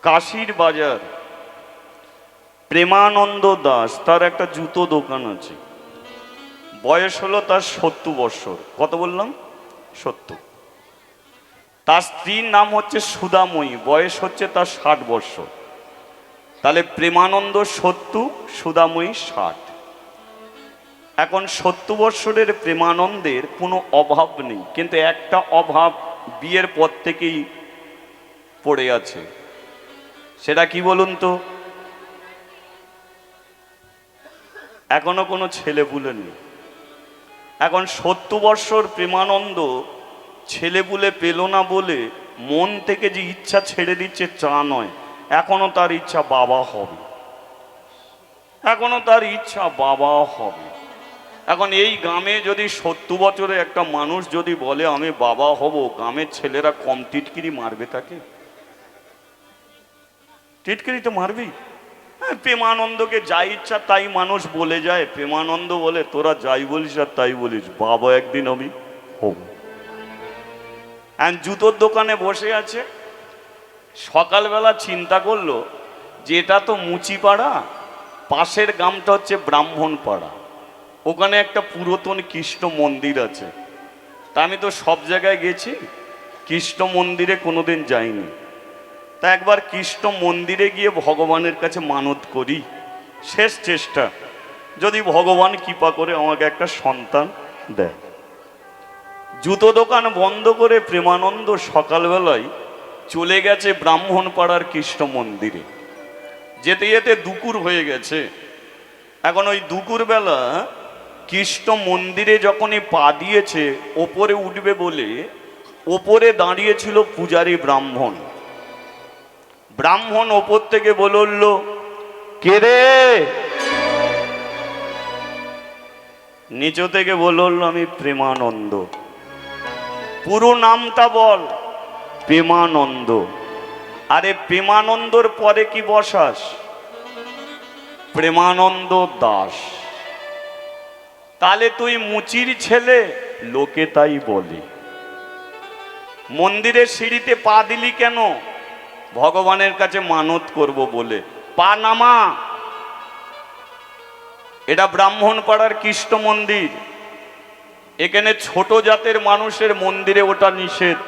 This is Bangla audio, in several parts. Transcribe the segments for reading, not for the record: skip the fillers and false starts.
কাশীর বাজার প্রেমানন্দ দাস, তার একটা জুতো দোকান আছে। বয়স হলো তার 70 বৎসর। কত বললাম? 70। তার স্ত্রীর নাম হচ্ছে সুধাময়ী, বয়স হচ্ছে তার 60 বৎসর। তাহলে প্রেমানন্দ 70, সুধাময়ী 60। এখন 70 বৎসরের প্রেমানন্দের কোনো অভাব নেই, কিন্তু একটা অভাব বিয়ের পর থেকেই পড়ে আছে। সেটা কি বলুন তো? এখনো কোনো ছেলেপুলে নেই। এখন 70 বৎসর প্রেমানন্দ ছেলেপুলে পেল না বলে মন থেকে যে ইচ্ছা ছেড়ে দিচ্ছে তা নয়, এখনো তার ইচ্ছা বাবা হবে, এখনো তার ইচ্ছা বাবা হবে। এখন এই গ্রামে যদি 70 বছরে একটা মানুষ যদি বলে আমি বাবা হব, গ্রামের ছেলেরা কম টিটকিরি মারবে তাকে? টিটকিরি তো মারবেই। প্রেমানন্দকে যা ইচ্ছা তাই মানুষ বলে যায়। প্রেমানন্দ বলে তোরা যাই বলিস আর তাই বলিস, বাবা একদিন আমি হব। জুতোর দোকানে বসে আছে, সকালবেলা চিন্তা করলো যে এটা তো মুচিপাড়া, পাশের গ্রামটা হচ্ছে ব্রাহ্মণপাড়া, ওখানে একটা পুরাতন কৃষ্ণ মন্দির আছে। তা আমি তো সব জায়গায় গেছি, কৃষ্ণ মন্দিরে কোনোদিন যাইনি। তা একবার কৃষ্ণ মন্দিরে গিয়ে ভগবানের কাছে মানত করি, শেষ চেষ্টা, যদি ভগবান কৃপা করে আমাকে একটা সন্তান দেয়। জুতো দোকান বন্ধ করে প্রেমানন্দ সকালবেলায় চলে গেছে ব্রাহ্মণপাড়ার কৃষ্ণ মন্দিরে। যেতে যেতে দুপুর হয়ে গেছে। এখন ওই দুপুরবেলা কৃষ্ণ মন্দিরে যখনই পা দিয়েছে, ওপরে উঠবে বলে ওপরে দাঁড়িয়েছিল পূজারী ব্রাহ্মণ। ব্রাহ্মণ ওপর থেকে বলল, কে রে? নিচু থেকে বলল, আমি প্রেমানন্দ। পুরো নামটা বল। প্রেমানন্দ। আরে প্রেমানন্দর পরে কি বসাস? প্রেমানন্দ দাস। তাহলে তুই মুচির ছেলে, লোকে তাই বলে। মন্দিরের সিঁড়িতে পা দিলি কেন? ভগবানের কাছে মানত করব বলে। পা নামা। এটা ব্রাহ্মণপাড়ার কৃষ্ণ মন্দির, এখানে ছোট জাতের মানুষের মন্দিরে ওটা নিষেধ।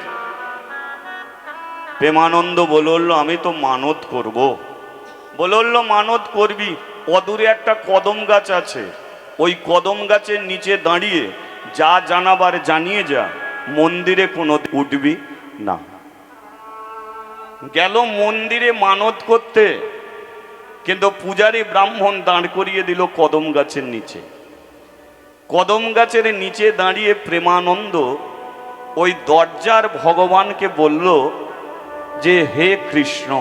প্রেমানন্দ বলল, আমি তো মানত করব। বলল, মানত করবি? অদূরে একটা কদম গাছ আছে, ওই কদম গাছের নিচে দাঁড়িয়ে যা জানাবার জানিয়ে যা, মন্দিরে কোনো উঠবি না। গেল মন্দিরে মানত করতে, কিন্তু পূজারী ব্রাহ্মণ দাঁড় করিয়ে দিল কদম গাছের নিচে। কদম গাছের নিচে দাঁড়িয়ে প্রেমানন্দ ওই দরজার ভগবানকে বলল যে, হে কৃষ্ণ,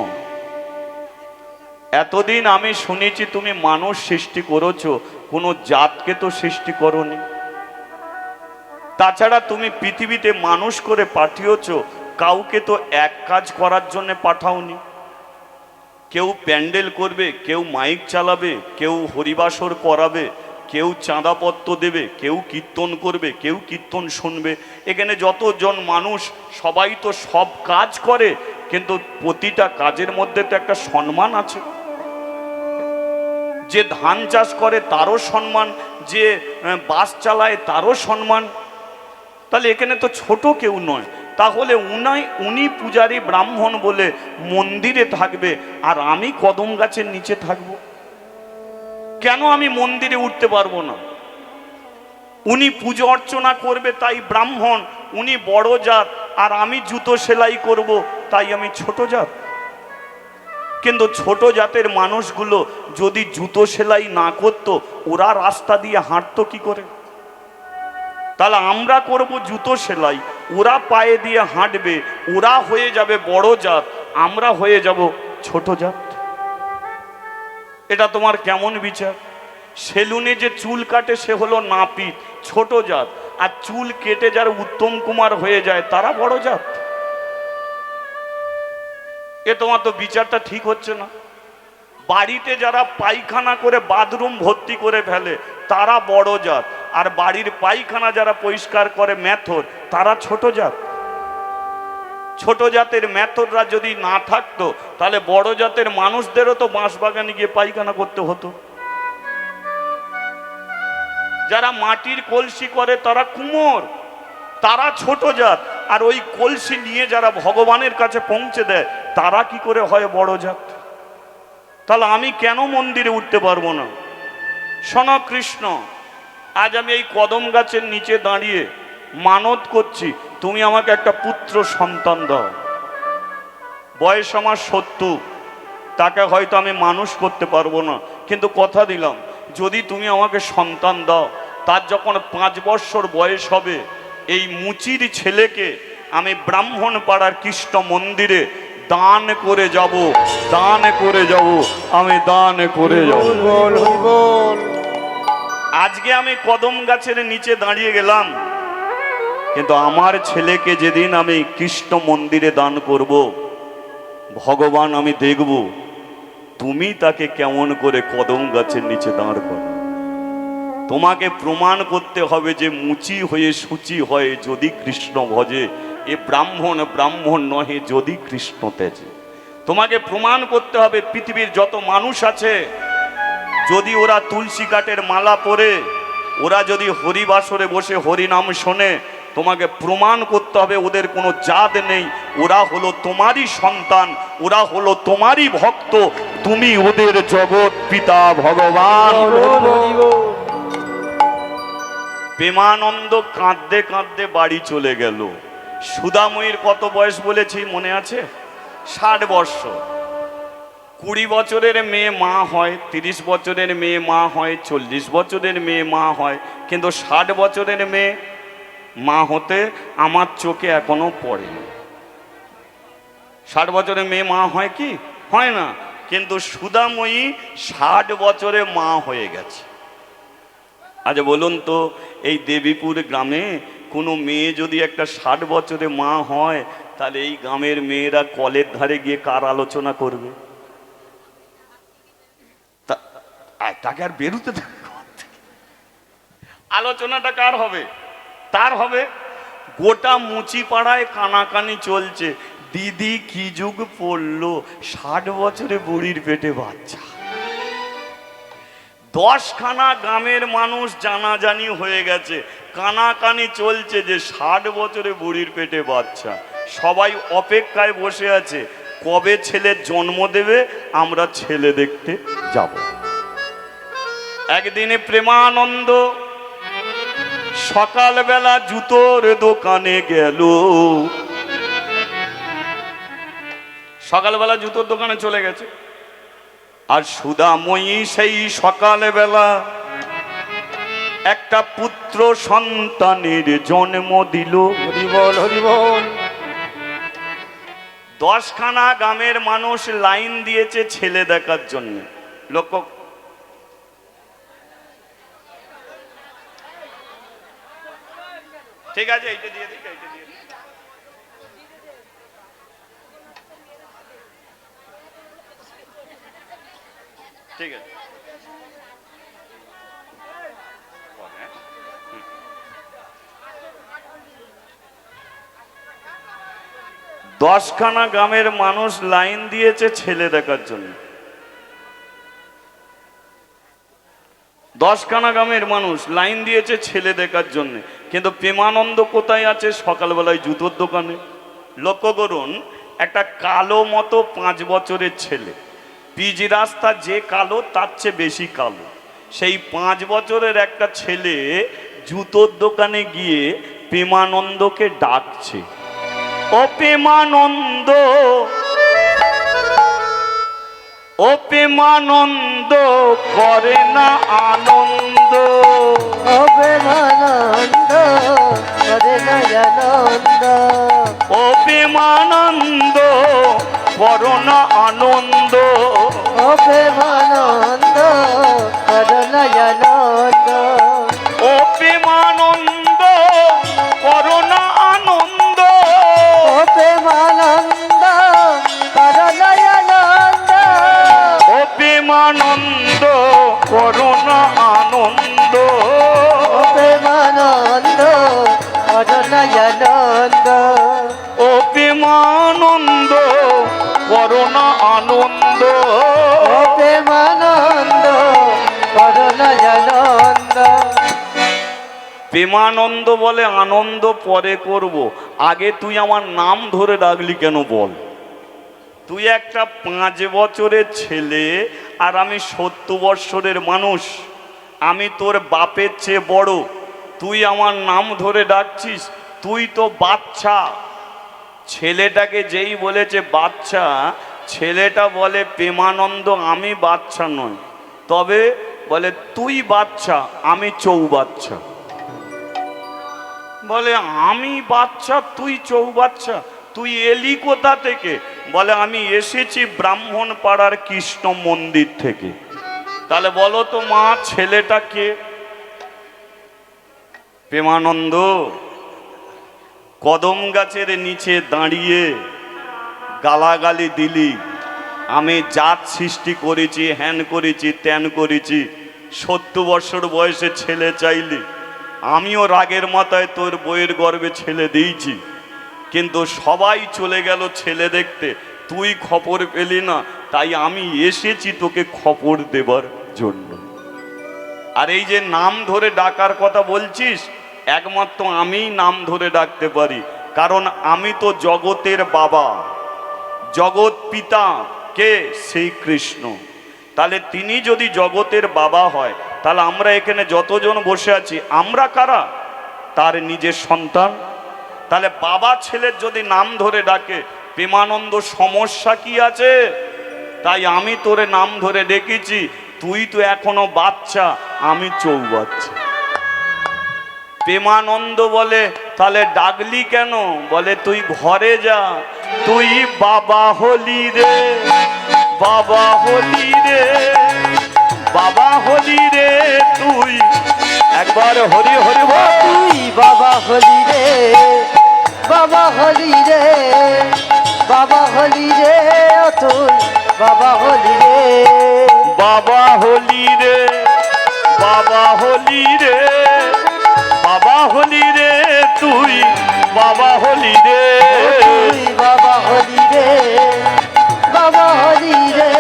এতদিন আমি শুনেছি তুমি মানুষ সৃষ্টি করেছ, কোনো জাতকে তো সৃষ্টি করনি। তাছাড়া তুমি পৃথিবীতে মানুষ করে পাঠিয়েছ, কাউকে তো এক কাজ করার জন্য পাঠাওনি। কেউ প্যান্ডেল করবে, কেউ মাইক চালাবে, কেউ হরিবাসর করাবে, কেউ চাঁদাপত্র দেবে, কেউ কীর্তন করবে, কেউ কীর্তন শুনবে। এখানে যতজন মানুষ সবাই তো সব কাজ করে, কিন্তু প্রতিটা কাজের মধ্যে তো একটা সম্মান আছে। যে ধান চাষ করে তারও সম্মান, যে বাস চালায় তারও সম্মান। তাহলে এখানে তো ছোট কেউ নয়। তাহলে উনি পূজারী ব্রাহ্মণ বলে মন্দিরে থাকবে, আর আমি কদম গাছের নিচে থাকব? কেন আমি মন্দিরে উঠতে পারবো না? উনি পুজো অর্চনা করবে তাই ব্রাহ্মণ, উনি বড় জাত, আর আমি জুতো সেলাই করব তাই আমি ছোট জাত। কিন্তু ছোট জাতের মানুষগুলো যদি জুতো সেলাই না করত, ওরা রাস্তা দিয়ে হাঁটতো কি করে? তাহলে আমরা করব জুতো সেলাই, ওরা পায়ে দিয়ে হাঁটবে, ওরা হয়ে যাবে বড় জাত, আমরা হয়ে যাব ছোট জাত। এটা তোমার কেমন বিচার? সেলুনে যে চুল কাটে সে হলো নাপিত, ছোট জাত, আর চুল কেটে যারা উত্তম কুমার হয়ে যায় তারা বড় জাত। এ তোমার তো বিচারটা ঠিক হচ্ছে না। বাড়িতে যারা পায়খানা করে বাথরুম ভর্তি করে ফেলে তারা বড় জাত, আর বাড়ির পায়খানা যারা পরিষ্কার করে মেথর, তারা ছোট জাত। ছোট জাতের মেথররা যদি না থাকতো তাহলে বড় জাতের মানুষদেরও তো বাঁশবাগানে গিয়ে পায়খানা করতে হতো। যারা মাটির কলসি করে তারা কুমোর, তারা ছোট জাত। আর ওই কলসি নিয়ে যারা ভগবানের কাছে পৌঁছে দেয় তারা কি করে হয় বড় জাত? তাহলে আমি কেন মন্দিরে উঠতে পারবো না? শোনো কৃষ্ণ, আজ আমি এই কদম গাছের নিচে দাঁড়িয়ে মানত করছি, তুমি আমাকে একটা পুত্র সন্তান দাও। বয়স আমার 70, তাকে হয়তো আমি মানুষ করতে পারবো না, কিন্তু কথা দিলাম যদি তুমি আমাকে সন্তান দাও, তার যখন 5 বৎসর বয়স হবে এই মুচির ছেলেকে আমি ব্রাহ্মণ পাড়ার কৃষ্ণ মন্দিরে দান করে যাব, দান করে যাব, আমি দান করে যাব। আজকে আমি কদম গাছের নিচে দাঁড়িয়ে গেলাম, কিন্তু আমার ছেলেকে যেদিন আমি কৃষ্ণ মন্দিরে দান করব, ভগবান আমি দেখব তুমি তাকে কেমন করে কদম গাছের নিচে দাঁড় করো। তোমাকে প্রমাণ করতে হবে যে মুচি হয়ে সূচি হয় যদি কৃষ্ণ ভজে, এ ব্রাহ্মণ ব্রাহ্মণ নহে যদি কৃষ্ণ তেজে। তোমাকে প্রমাণ করতে হবে পৃথিবীর যত মানুষ আছে যদি ওরা তুলসী কাঠের মালা পরে, ওরা যদি হরিবাসরে বসে হরিনাম শোনে, তোমাকে প্রমাণ করতে হবে ওদের কোনো জাত নেই, ওরা হলো তোমারই সন্তান, ওরা হলো তোমারই ভক্ত, তুমি ওদের জগৎ পিতা ভগবান। প্রেমানন্দ কাঁদতে কাঁদতে বাড়ি চলে গেল। সুদাময়ীর কত বয়স বলেছি মনে আছে? 60 বৎসর। 20 বছরের মেয়ে মা হয়, 30 বছরের মেয়ে মা হয়, 40 বছরের মেয়ে মা হয়, কিন্তু 60 বছরের মেয়ে মা হতে আমার চোখে এখনো পড়েনি। 60 বছরের মেয়ে মা হয় কি? হয় না। কিন্তু সুদাময়ী 60 বছরে মা হয়ে গেছে। আজ বলুন তো, এই দেবীপুর গ্রামে কোনো মেয়ে যদি একটা 60 বছরে মা হয়, তাহলে এই গ্রামের মেয়েরা কলের ধারে গিয়ে কার আলোচনা করবে? তাকে আর বেরোতে আলোচনাটা কার হবে? তার হবে। গোটা মুচি পাড়ায় কানাকানি চলছে, দিদি কি যুগ পড়লো, 60 বছরে বুড়ির পেটে বাচ্চা। 10খানা গ্রামের মানুষ জানাজানি হয়ে গেছে, কানাকানি চলছে যে 60 বছরে বুড়ির পেটে বাচ্চা। সবাই অপেক্ষায় বসে আছে কবে ছেলের জন্ম দেবে, আমরা ছেলে দেখতে যাব। একদিনে প্রেমানন্দ সকালবেলা জুতোর দোকানে গেল। সকালবেলা জুতোর দোকানে চলে গেছে, আর সুদাময়ী সেই সকালবেলা একটা পুত্র সন্তানের জন্ম দিল। হরিবল হরিবল। 10খানা গ্রামের মানুষ লাইন দিয়েছে ছেলে দেখার জন্য। লক্ষ্য, ঠিক আছে, এইটা দিয়ে দিই, এইটা দিয়ে দিই। ঠিক আছে। 10খানা গ্রামের মানুষ লাইন দিয়েছে ছেলে দেখার জন্য। 10খানা গ্রামের মানুষ লাইন দিয়েছে ছেলে দেখার জন্য, কিন্তু প্রেমানন্দ কোথায় আছে? সকালবেলায় জুতোর দোকানে। লক্ষ্য করুন, একটা কালো মতো 5 বছরের ছেলে, পিচ রাস্তা যে কালো তার চেয়ে বেশি কালো, সেই 5 বছরের একটা ছেলে জুতোর দোকানে গিয়ে প্রেমানন্দকে ডাকছে, ও প্রেমানন্দ, ও প্রেমানন্দ করে না আনন্দ, ও প্রেমানন্দ করে না আনন্দ, ও প্রেমানন্দ করো না আনন্দ, ও প্রেমানন্দ করে না আনন্দ, ও প্রেমানন্দ করো না আনন্দ, ও প্রেমানন্দ করে না আনন্দ, ও প্রেমানন্দ করো না আনন্দ, ও প্রেমানন্দ করে না আনন্দ, ও প্রেমানন্দ আনন্দ ও প্রেমানন্দ করুণায়ানন্দ। প্রেমানন্দ বলে আনন্দ পরে করব, আগে তুই আমার নাম ধরে ডাকলি কেন বল? তুই একটা 5 বছরের ছেলে আর আমি 70 বৎসরের মানুষ, আমি তোর বাপের চেয়ে বড়, তুই আমার নাম ধরে ডাকছিস? তুই তো বাচ্চা। ছেলেটাকে যেই বলেছে বাচ্চা, ছেলেটা বলে প্রেমানন্দ আমি বাচ্চা নই, তবে বলে তুই বাচ্চা আমি চৌবাচ্চা। বলে আমি বাচ্চা তুই চৌবাচ্চা, তুই এলি কোথা থেকে? বলে আমি এসেছি ব্রাহ্মণ পাড়ার কৃষ্ণ মন্দির থেকে। তাহলে বলো তো মা, ছেলেটা কে? প্রেমানন্দ কদম গাছের নিচে দাঁড়িয়ে গালাগালি দিলি, আমি জাত সৃষ্টি করেছি, হ্যান করেছি, ত্যান করেছি, 70 বছর বয়সে ছেলে চাইলি, আমিও রাগের মাথায় তোর বইয়ের গর্ভে ছেলে দিয়েছি, কিন্তু সবাই চলে গেল ছেলে দেখতে, তুই খবর পেলি না, তাই আমি এসেছি তোকে খবর দেবার জন্য। আর এই যে নাম ধরে ডাকার কথা বলছিস, একমাত্র আমিই নাম ধরে ডাকতে পারি, কারণ আমি তো জগতের বাবা, জগৎ পিতা কে? সেই কৃষ্ণ। তাহলে তিনি যদি জগতের বাবা হয়, তাহলে আমরা এখানে যতজন বসে আছি আমরা কারা? তার নিজের সন্তান। তাহলে বাবা ছেলের যদি নাম ধরে ডাকে, প্রেমানন্দ সমস্যা কি আছে? তাই আমি তোরে নাম ধরে ডেকেছি, তুই তো এখনো বাচ্চা, আমি চৌবাচ্চা। প্রেমানন্দ বলে তাহলে ডাকলি কেন? বলে তুই ঘরে যা, তুই বাবা হলি রে, বাবা হলি রে, বাবা হলি রে, তুই একবার হরি হরি বল। তুই বাবা হলি রে, বাবা হলি রে, বাবা হলি রে, ও তুই বাবা হলি রে, বাবা হলি রে, বাবা হলি রে, বাবা হলি রে, তুই বাবা হলি রে, তুই বাবা হলি রে, বাবা হলি রে,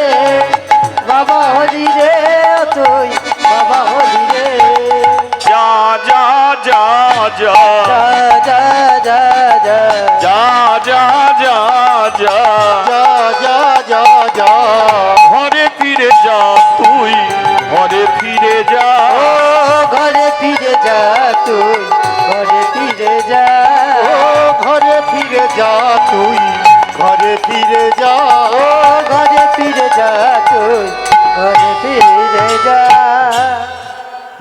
বাবা হলি রে, ও তুই বাবা হলি রে। যা যা যা যা যা যা যা যা যা যা যা যা যা যা যা, ঘরে ফিরে যা, তুই ঘরে ফিরে যা, ও ঘরে ফিরে যা, তুই ঘরে ফিরে যা, ও ঘরে ফিরে যা, তুই ঘরে ফিরে যা, ও ঘরে ফিরে যা, তুই ঘরে ফিরে যা।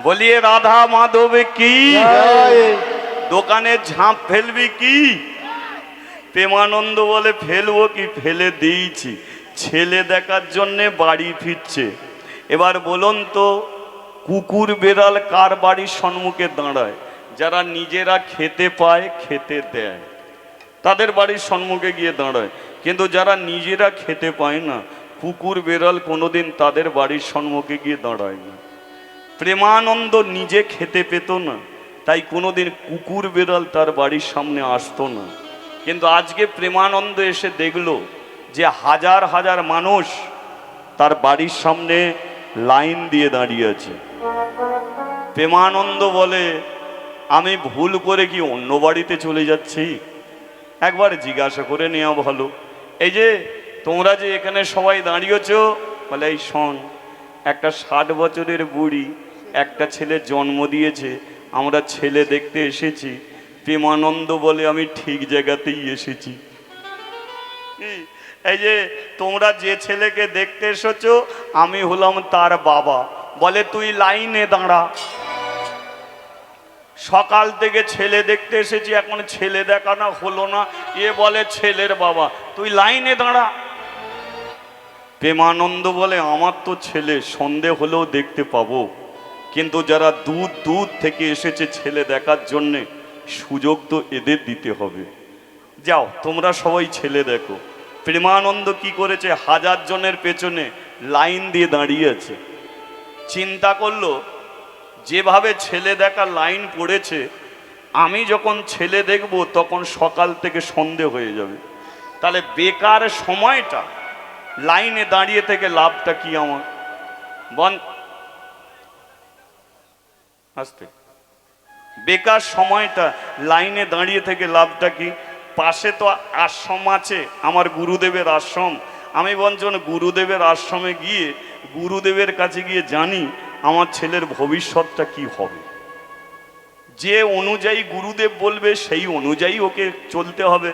বলিয়ে রাধা মাধব কি? জয়। দোকানে ঝাঁপ ফেলবি কি? প্রেমানন্দ বলে ফেলবো কি, ফেলে দিয়েছি, ছেলে দেখার জন্যে বাড়ি ফিরছে। এবার বলুন তো, কুকুর বেড়াল কার বাড়ির সম্মুখে দাঁড়ায়? যারা নিজেরা খেতে পায়, খেতে দেয়, তাদের বাড়ির সম্মুখে গিয়ে দাঁড়ায়। কিন্তু যারা নিজেরা খেতে পায় না, কুকুর বেড়াল কোনোদিন তাদের বাড়ির সম্মুখে গিয়ে দাঁড়ায় না। প্রেমানন্দ নিজে খেতে পেত না, তাই কোনোদিন কুকুর বেড়াল তার বাড়ির সামনে আসতো না। কিন্তু আজকে প্রেমানন্দ এসে দেখলো যে হাজার হাজার মানুষ তার বাড়ির সামনে লাইন দিয়ে দাঁড়িয়ে আছে। প্রেমানন্দ বলে আমি ভুল করে কি অন্য বাড়িতে চলে যাচ্ছি? একবার জিজ্ঞাসা করে নেওয়া ভালো। এই যে তোমরা যে এখানে সবাই দাঁড়িয়েছ, বলে এই শোন, একটা 60 বছরের বুড়ি একটা ছেলে জন্ম দিয়েছে, আমরা ছেলে দেখতে এসেছি। প্রেমানন্দ বলে আমি ঠিক জায়গাতেই এসেছি। এই যে তোমরা যে ছেলেকে দেখতে এসেছো, আমি হলাম তার বাবা। বলে তুই লাইনে দাঁড়া, সকাল থেকে ছেলে দেখতে এসেছি, এখন ছেলে দেখানো হলো না, এ বলে ছেলের বাবা, তুই লাইনে দাঁড়া। প্রেমানন্দ বলে আমার তো ছেলে, সন্ধে হলেও দেখতে পাবো, কিন্তু যারা দূর দূর থেকে এসেছে ছেলে দেখার জন্যে, সুযোগ তো এদের দিতে হবে। যাও তোমরা সবাই ছেলে দেখো। প্রেমানন্দ কি করেছে, 1000 জনের পেছনে লাইন দিয়ে দাঁড়িয়ে আছে। চিন্তা করলো যেভাবে ছেলে দেখার লাইন পড়েছে, আমি যখন ছেলে দেখব তখন সকাল থেকে সন্ধে হয়ে যাবে, তাহলে বেকার সময়টা লাইনে দাঁড়িয়ে থেকে লাভটা কি আমার? বন আসতে বেকার সময়টা লাইনে দাঁড়িয়ে থেকে লাভটা কি? পাশে তো আশ্রম আছে, আমার গুরুদেবের আশ্রম। আমি বঞ্চন গুরুদেবের আশ্রমে গিয়ে গুরুদেবের কাছে গিয়ে জানি আমার ছেলের ভবিষ্যৎটা কি হবে। যে অনুযায়ী গুরুদেব বলবে সেই অনুযায়ী ওকে চলতে হবে।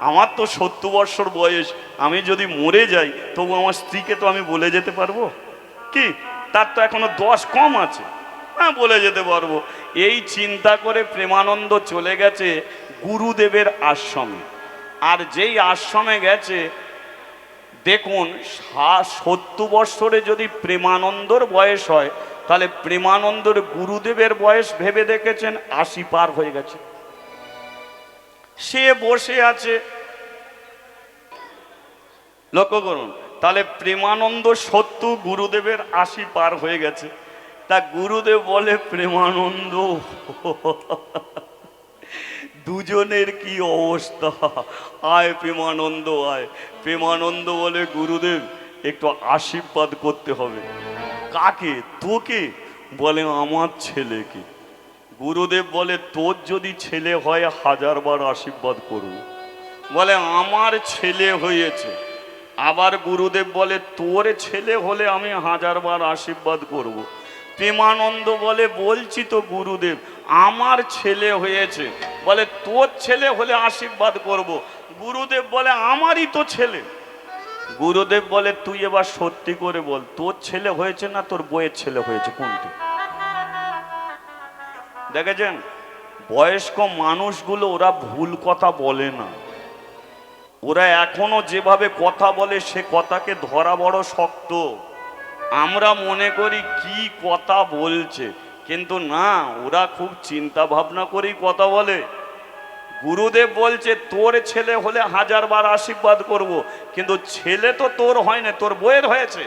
আমার তো 70 বৎসর বয়স, আমি যদি মরে যাই তবু আমার স্ত্রীকে তো আমি বলে যেতে পারবো কি? তার তো এখনো 10 কম আছে, হ্যাঁ বলে যেতে পারবো। এই চিন্তা করে প্রেমানন্দ চলে গেছে গুরুদেবের আশ্রমে। আর যেই আশ্রমে গেছে, দেখুন 70 বৎসরে যদি প্রেমানন্দর বয়স হয়, তাহলে প্রেমানন্দর গুরুদেবের বয়স ভেবে দেখেছেন 80 পার হয়ে গেছে। সে বসে আছে, লক্ষ্য করুন, তাহলে প্রেমানন্দ 70, গুরুদেবের 80 পার হয়ে গেছে। তা গুরুদেব বলে প্রেমানন্দ দুজনের কি অবস্থা, আয় প্রেমানন্দ আয়। প্রেমানন্দ বলে গুরুদেব একটু আশীর্বাদ করতে হবে। কাকে? তোকে? বলে আমার ছেলেকে। গুরুদেব বলে তোর যদি ছেলে হয় 1000 বার আশীর্বাদ করব। বলে আমার ছেলে হয়েছে। আবার গুরুদেব বলে তোর ছেলে হলে আমি 1000 বার আশীর্বাদ করব। প্রেমানন্দ বলে বলছি তো গুরুদেব আমার ছেলে হয়েছে। বলে তোর ছেলে হলে আশীর্বাদ করব। গুরুদেব বলে আমারই তো ছেলে। গুরুদেব বলে তুই এবার সত্যি করে বল, তোর ছেলে হয়েছে না তোর বইয়ের ছেলে হয়েছে, কোনটি? দেখেছেন বয়স্ক মানুষগুলো ওরা ভুল কথা বলে না। ওরা এখনো যেভাবে কথা বলে সে কথাকে ধরা বড় শক্ত। আমরা মনে করি কি কথা বলছে, কিন্তু না, ওরা খুব চিন্তা ভাবনা করেই কথা বলে। গুরুদেব বলছে তোর ছেলে হলে 1000 বার আশীর্বাদ করব, কিন্তু ছেলে তো তোর হয় না, তোর বইয়ের হয়েছে।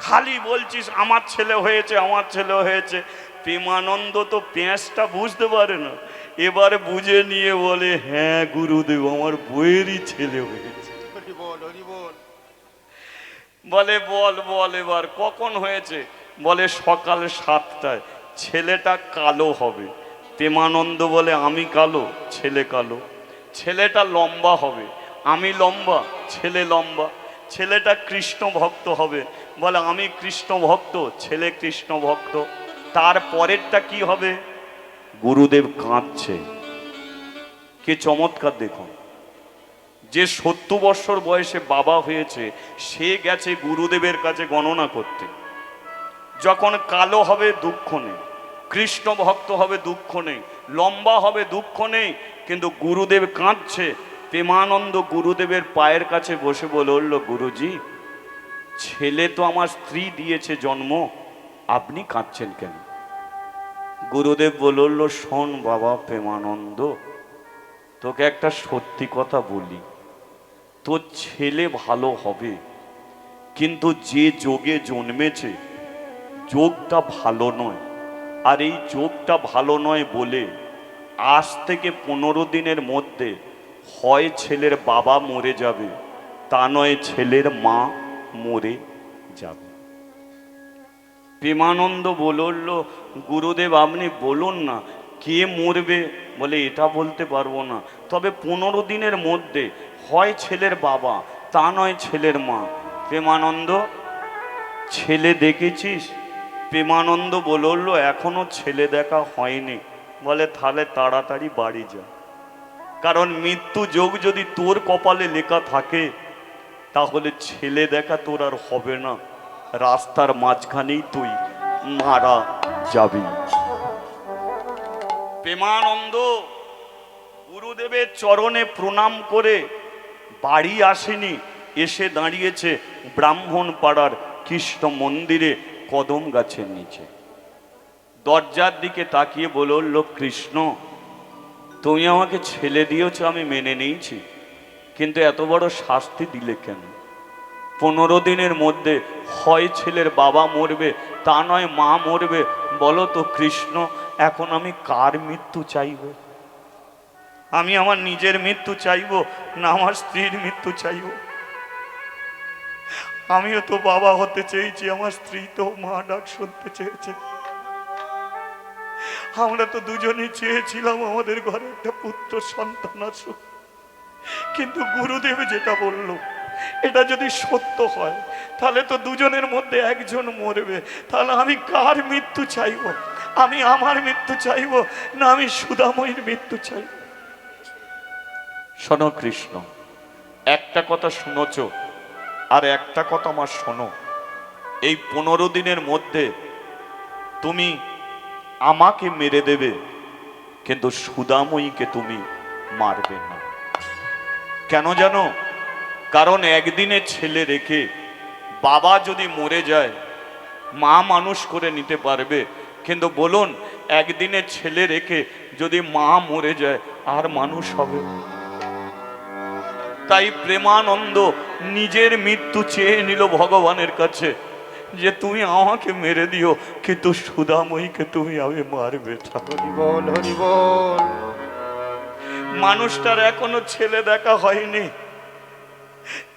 খালি বলছিস আমার ছেলে হয়েছে, আমার ছেলে হয়েছে। প্রেমানন্দ তো পেঁচটা বুঝতে পারে না, এবারে বুঝে নিয়ে বলে হ্যাঁ গুরুদেব আমার বইয়েরই ছেলে হয়েছে। বলে বল বল এবার কখন হয়েছে? বলে সকাল 7টায়। ছেলেটা কালো হবে। প্রেমানন্দ বলে আমি কালো, ছেলে কালো। ছেলেটা লম্বা হবে, আমি লম্বা, ছেলে লম্বা। ছেলেটা কৃষ্ণ ভক্ত হবে, বলে আমি কৃষ্ণ ভক্ত, ছেলে কৃষ্ণ ভক্ত। তারপরেরটা কি হবে? গুরুদেব কাঁদছে। কে চমৎকার দেখুন, যে 70 বৎসর বয়সে বাবা হয়েছে সে গেছে গুরুদেবের কাছে গণনা করতে। যখন কালো হবে দুঃখ নেই, কৃষ্ণ ভক্ত হবে দুঃখ নেই, লম্বা হবে দুঃখ নেই, কিন্তু গুরুদেব কাঁদছে। প্রেমানন্দ গুরুদেবের পায়ের কাছে বসে বলে উঠল গুরুজি ছেলে তো আমার স্ত্রী দিয়েছে জন্ম, আপনি কাঁদছেন কেন? গুরুদেব বলে উঠল শোন বাবা প্রেমানন্দ, তোকে একটা সত্যি কথা বলি, তোর ছেলে ভালো হবে, কিন্তু যে যোগে জন্মেছে যোগটা ভালো নয়। আর এই যোগটা ভালো নয় বলে আজ থেকে 15 দিনের মধ্যে হয় ছেলের বাবা মরে যাবে, তা নয় ছেলের মা মরে যাবে। প্রেমানন্দ বলল গুরুদেব আপনি বলুন না কে মরবে? বলে এটা বলতে পারবো না, তবে 15 দিনের মধ্যে হয় ছেলের বাবা, তা নয় ছেলের মা। প্রেমানন্দ ছেলে দেখেছিস? প্রেমানন্দ বলল এখনো ছেলে দেখা হয়নি। বলে তাহলে তাড়াতাড়ি বাড়ি যা, কারণ মৃত্যু যোগ যদি তোর কপালে লেখা থাকে তাহলে ছেলে দেখা তোর আর হবে না, রাস্তার মাঝখানেই তুই মারা যাবি। প্রেমানন্দ গুরুদেবের চরণে প্রণাম করে বাড়ি আসেনি, এসে দাঁড়িয়েছে ব্রাহ্মণ পাড়ার কৃষ্ণ মন্দিরে কদম গাছের নিচে। দরজার দিকে তাকিয়ে বলল কৃষ্ণ তুমি আমাকে ছেলে দিয়েছ আমি মেনে নিয়েছি, কিন্তু এত বড় শাস্তি দিলে কেন? 15 দিনের মধ্যে হয় ছেলের বাবা মরবে, তা নয় মা মরবে। বলো তো কৃষ্ণ এখন আমি কার মৃত্যু চাইব? আমি আমার নিজের মৃত্যু চাইব না আমার স্ত্রীর মৃত্যু চাইব? আমিও তো বাবা হতে চেয়েছি, আমার স্ত্রী তো মা ডাক শুনতে চেয়েছে। আমরা তো দুজনেই চেয়েছিলাম আমাদের ঘরে একটা পুত্র সন্তান আসুক। কিন্তু গুরুদেব যেটা বলল, এটা যদি সত্য হয় তাহলে তো দুজনের মধ্যে একজন মরবে। তাহলে আমি কার মৃত্যু চাইব? আমি আমার মৃত্যু চাইব, না আমি সুদাময়ীর মৃত্যু চাইব? শোনো কৃষ্ণ, একটা কথা শুনেছ, আর একটা কথা আমার শোনো। এই 15 দিনের মধ্যে তুমি আমাকে মেরে দেবে, কিন্তু সুদাময়ীকে তুমি মারবে না। কেন জানো? কারণ একদিনে ছেলে রেখে বাবা যদি মরে যায়, মা মানুষ করে নিতে পারবে, কিন্তু বলুন একদিনে ছেলে রেখে যদি মা মরে যায় আর মানুষ হবে? তাই প্রেমানন্দ নিজের মৃত্যু চেয়ে নিল ভগবানের কাছে, যে তুমি আমাকে মেরে দিও, কিন্তু সুদাময়ীকে তুমি আমি মারবে না। হরি বল, হরি বল। মানুষটার এখনো ছেলে দেখা হয়নি,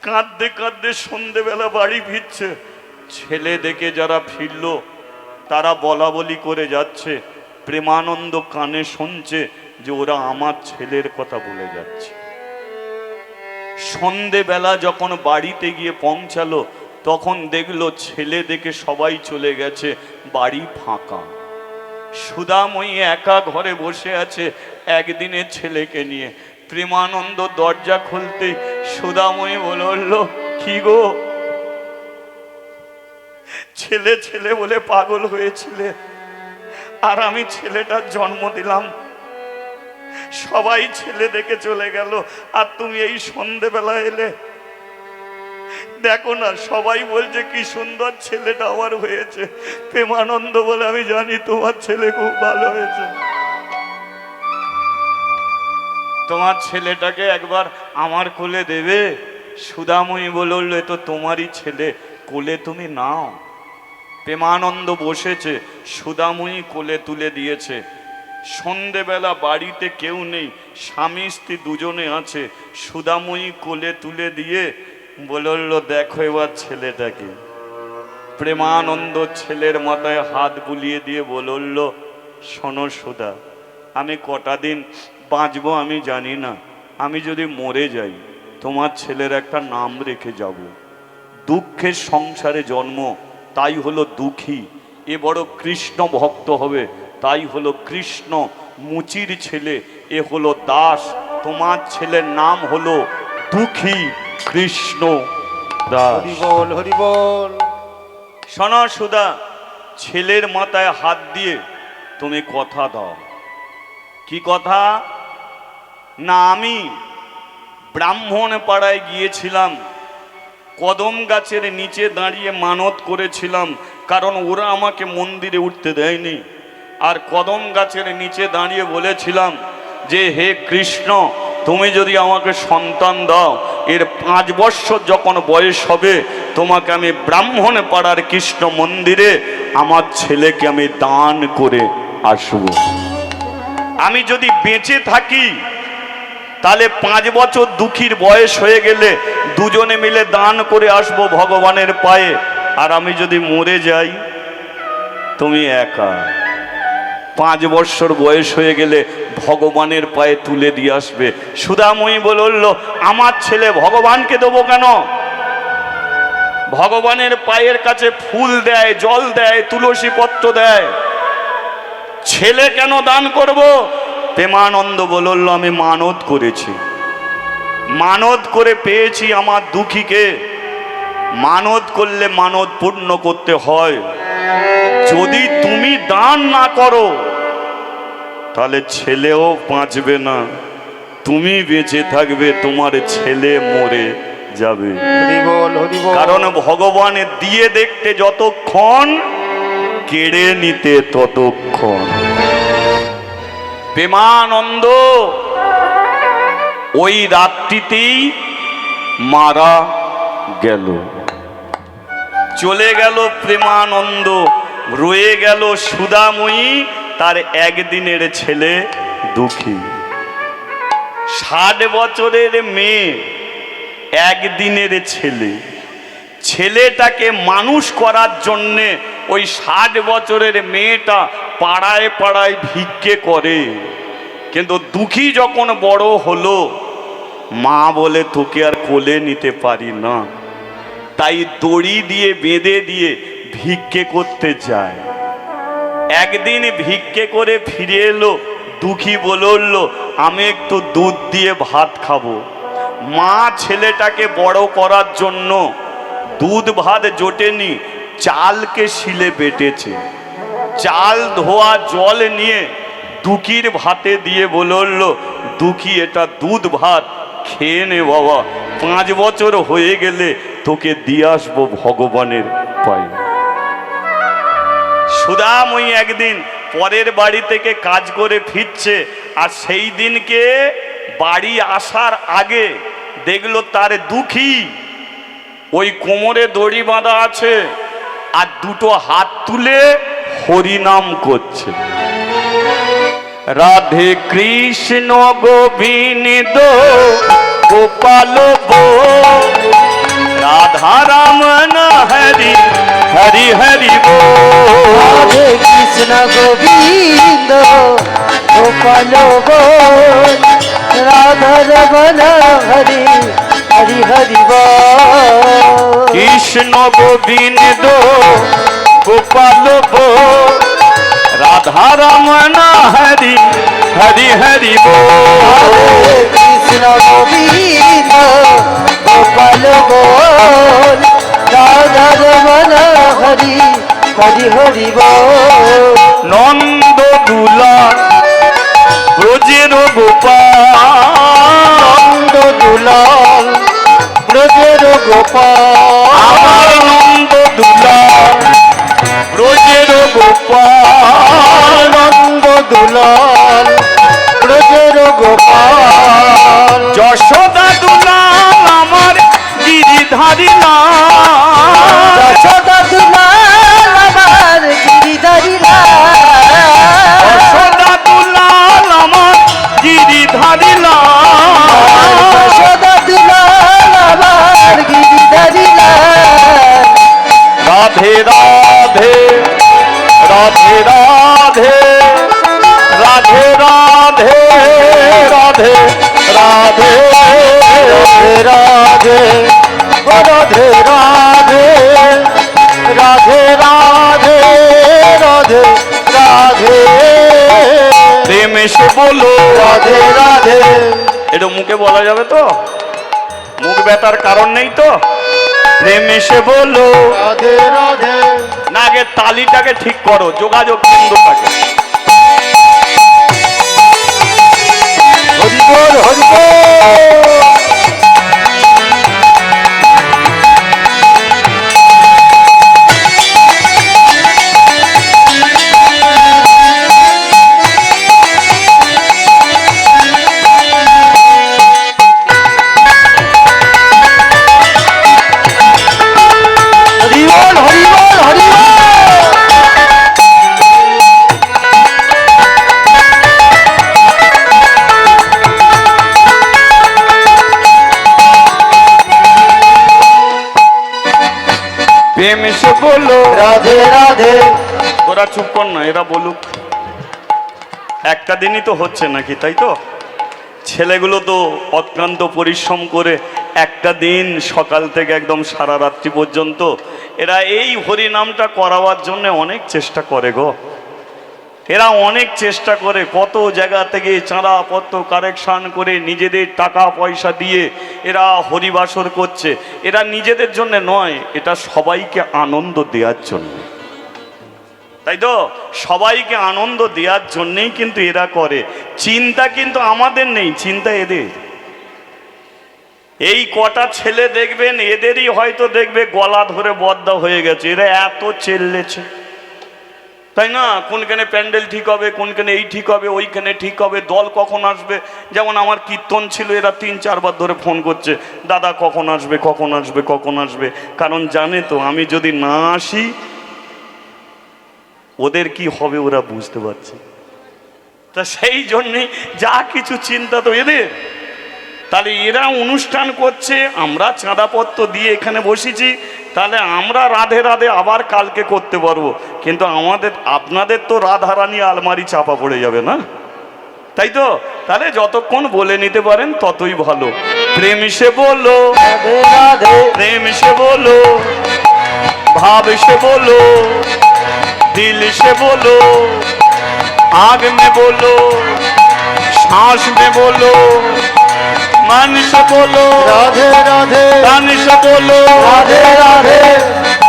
কাঁদতে কাঁদতে সন্ধেবেলা বাড়ি ফিরছে। ছেলে দেখে যারা ফিরল তারা বলা বলি করে যাচ্ছে, প্রেমানন্দ কানে শুনছে যে ওরা আমার ছেলের কথা বলে যাচ্ছে। সন্ধেবেলা যখন বাড়িতে গিয়ে পৌঁছালো, তখন দেখলো ছেলে দেখে সবাই চলে গেছে, বাড়ি ফাঁকা। সুদাময়ী একা ঘরে বসে আছে একদিনের ছেলেকে নিয়ে। প্রেমানন্দ দরজা খুলতে সুদাময়ী বলল, কি গো, ছেলে ছেলে বলে পাগল হয়েছিলে, আর আমি ছেলেটার জন্ম দিলাম, সবাই ছেলে দেখে চলে গেল, আর তুমি এই সন্ধেবেলা এলে। দেখো না, সবাই বলছে কি সুন্দর ছেলেটা আমার হয়েছে। প্রেমানন্দ বলে, আমি জানি তোমার ছেলে খুব ভালো হয়েছে, তোমার ছেলেটাকে একবার আমার কোলে দেবে? সুদাময়ী বলল, এ তো তোমারই ছেলে, কোলে তুমি নাও। প্রেমানন্দ বসেছে, সুদাময়ী কোলে তুলে দিয়েছে। সন্ধেবেলা বাড়িতে কেউ নেই, স্বামী স্ত্রী দুজনে আছে। সুদাময়ী কোলে তুলে দিয়ে বলল, দেখো এবার ছেলেটাকে। প্রেমানন্দ ছেলের মাথায় হাত বুলিয়ে দিয়ে বলল, শোনো সুদা, আমি কটা দিন বাঁচবো আমি জানি না, আমি যদি মরে যাই তোমার ছেলের একটা নাম রেখে যাব। দুঃখের সংসারে জন্ম, তাই হলো দুঃখী। এ বড় কৃষ্ণ ভক্ত হবে, তাই হলো কৃষ্ণ। মুচির ছেলে এ হলো দাস, তোমার ছেলের নাম হলো দুঃখী কৃষ্ণ দাস। হরি বল, হরি বল। শোনো সুদা, ছেলের মাথায় হাত দিয়ে তুমি কথা দাও। কি কথা? না, আমি ব্রাহ্মণ পাড়ায় গিয়েছিলাম, কদম গাছের নিচে দাঁড়িয়ে মানত করেছিলাম, কারণ ওরা আমাকে মন্দিরে উঠতে দেয়নি। আর কদম গাছের নিচে দাঁড়িয়ে বলেছিলাম যে, হে কৃষ্ণ, তুমি যদি আমাকে সন্তান দাও, এর 5 বৎসর যখন বয়স হবে, তোমাকে আমি ব্রাহ্মণ পাড়ার কৃষ্ণ মন্দিরে আমার ছেলেকে আমি দান করে আসব। আমি যদি বেঁচে থাকি তাহলে 5 বছর দুঃখীর বয়স হয়ে গেলে দুজনে মিলে দান করে আসব ভগবানের পায়ে। আর আমি যদি মরে যাই, তুমি একা 5 বৎসর বয়স হয়ে গেলে ভগবানের পায়ে তুলে দিয়ে আসবে। সুদাময়ী বলল, আমার ছেলে ভগবানকে দেবো কেন? ভগবানের পায়ের কাছে ফুল দেয়, জল দেয়, তুলসী পত্র দেয়, ছেলে কেন দান করব? প্রেমানন্দ বলল, আমি মানত করেছি, মানত করে পেয়েছি আমার দুঃখীকে। মানত করলে মানত পূর্ণ করতে হয়। যদি তুমি দান না করো তাহলে ছেলেও বাঁচবে না, তুমি বেঁচে থাকবে, তোমার ছেলে মরে যাবে। হরি বল, হরি বল। কারণ ভগবান দিয়ে দেখতে যতক্ষণ, কেড়ে নিতে ততক্ষণ। প্রেমানন্দ ওই রাত্রিতেই মারা গেল। চলে গেল প্রেমানন্দ, রয়ে গেল সুদাময়ী, তার একদিনের ছেলে দুঃখী। 60 বছরের মেয়ে, একদিনের ছেলে। ছেলেটাকে মানুষ করার জন্যে ওই 60 বছরের মেয়েটা পাড়ায় পাড়ায় ভিক্ষে করে। কিন্তু দুঃখী যখন বড় হলো, মা বলে তোকে আর কোলে নিতে পারি না, তাই দড়ি দিয়ে বেঁধে দিয়ে ভিক্ষে করতে যায়। একদিন ভিক্ষে করে ফিরে এলো, দুঃখী বলল আমি একটু দুধ দিয়ে ভাত খাবো। মা ছেলেটাকে বড় করার জন্য দুধ ভাত জোটেনি, চালকে শিলে বেটেছে। চাল ধোয়া জল নিয়ে দুঃখীর ভাতে দিয়ে বলল, দুঃখী এটা দুধ ভাত খেয়ে নে বাবা, 5 বছর হয়ে গেলে তোকে দিয়ে আসবো ভগবানের পায়ে। সুদাময়ী একদিন পরের বাড়ি থেকে কাজ করে ফিরছে, আর সেই দিনকে বাড়ি আসার আগে দেখলো তার দুঃখী ওই কোমরে দড়ি বাঁধা আছে আর দুটো হাত তুলে হরিনাম করছে। রাধে কৃষ্ণ গোবিন্দ গোপাল বো, রাধা রমন হরি হরি হরি বো। রাধে কৃষ্ণ গোবিন্দ গোপাল বল, রাধা রমন হরি হরি হরি বল। কৃষ্ণ গোবিন্দ গোপাল বো, রাধা রমন হরি হরি হরি বো। কৃষ্ণ গোবিন্দ গোপাল বল, রাধা রমন হরি হরি হরি বল। নন্দ দুলা ব্রজের গোপাল, নন্দ দুলাল ব্রজের গোপাল, আমার নন্দ দুলা ব্রজের গোপাল, নন্দ দুলাল ব্রজের গোপাল। যশোদা দুলাল আমার গিরিধারী লাল, যশোদা দুলাল আমার গিরিধারী লাল, যশোদা দুলাল আমার গিরিধারী লাল। যশোদা দুলাল আমার গিরিধারী লাল। রাধে রাধে রাধে রাধে রাধে রাধে রাধে রাধে রাধে রাধে রাধে রাধে রাধে রাধে রাধে প্রেম এসে বলো রাধে রাধে। এটা মুখে বলা যাবে তো? মুখ ব্যথার কারণ নেই তো? প্রেম এসে বলো রাধে রাধে। না, আগে তালিটাকে ঠিক করো, যোগাযোগ কেন্দ্রটাকে। হরি বল হরি বল। হরি বল হরি বল হরি বল। প্রেম এসে বলো রাধে রাধে। ওরা চুপ কর না, এরা বলুক। একটা দিনই তো হচ্ছে নাকি, তাই তো? ছেলেগুলো তো অক্লান্ত পরিশ্রম করে একটা দিন সকাল থেকে একদম সারা রাত্রি পর্যন্ত এরা এই হরি নামটা করাবার জন্য অনেক চেষ্টা করে গো। এরা অনেক চেষ্টা করে, কত জায়গা থেকে চাঁদাপত্র কারেকশন করে নিজেদের টাকা পয়সা দিয়ে এরা হরিবাসর করছে। এরা নিজেদের জন্য নয়, এটা সবাইকে আনন্দ দেওয়ার জন্য, তাই তো? সবাইকে আনন্দ দেওয়ার জন্যেই কিন্তু এরা করে। চিন্তা কিন্তু আমাদের নেই, চিন্তা এদের। এই কটা ছেলে দেখবেন, এদেরই হয়তো দেখবে গলা ধরে বদ্ধ হয়ে গেছে। এরা এত চেল্লেছে, তাই না? কোনখানে প্যান্ডেল ঠিক হবে, কোনখানে এই ঠিক হবে, ওইখানে ঠিক হবে, দল কখন আসবে। যেমন আমার কীর্তন ছিল, এরা 3-4 বার ধরে ফোন করছে, দাদা কখন আসবে, কখন আসবে, কখন আসবে। কারণ জানে তো আমি যদি না আসি ওদের কি হবে ওরা বুঝতে পারছে। তা সেই জন্যে যা কিছু চিন্তা তো এদের। তাহলে এরা অনুষ্ঠান করছে, আমরা চাঁদাপত্র দিয়ে এখানে বসেছি, তাহলে আমরা রাধে রাধে আবার কালকে করতে পারবো, কিন্তু আপনাদের তো রাধারানী আলমারি চাপা পড়ে যাবে না, তাই তো? তাহলে যতক্ষণ বলে নিতে পারেন ততই ভালো। প্রেম সে বলো, রাধে রাধে, প্রেম সে বলো, भाव से बोलो, दिल से बोलो, आग में बोलो, सांस में बोलो, मन से बोलो, राधे राधे, तन से बोलो, राधे राधे,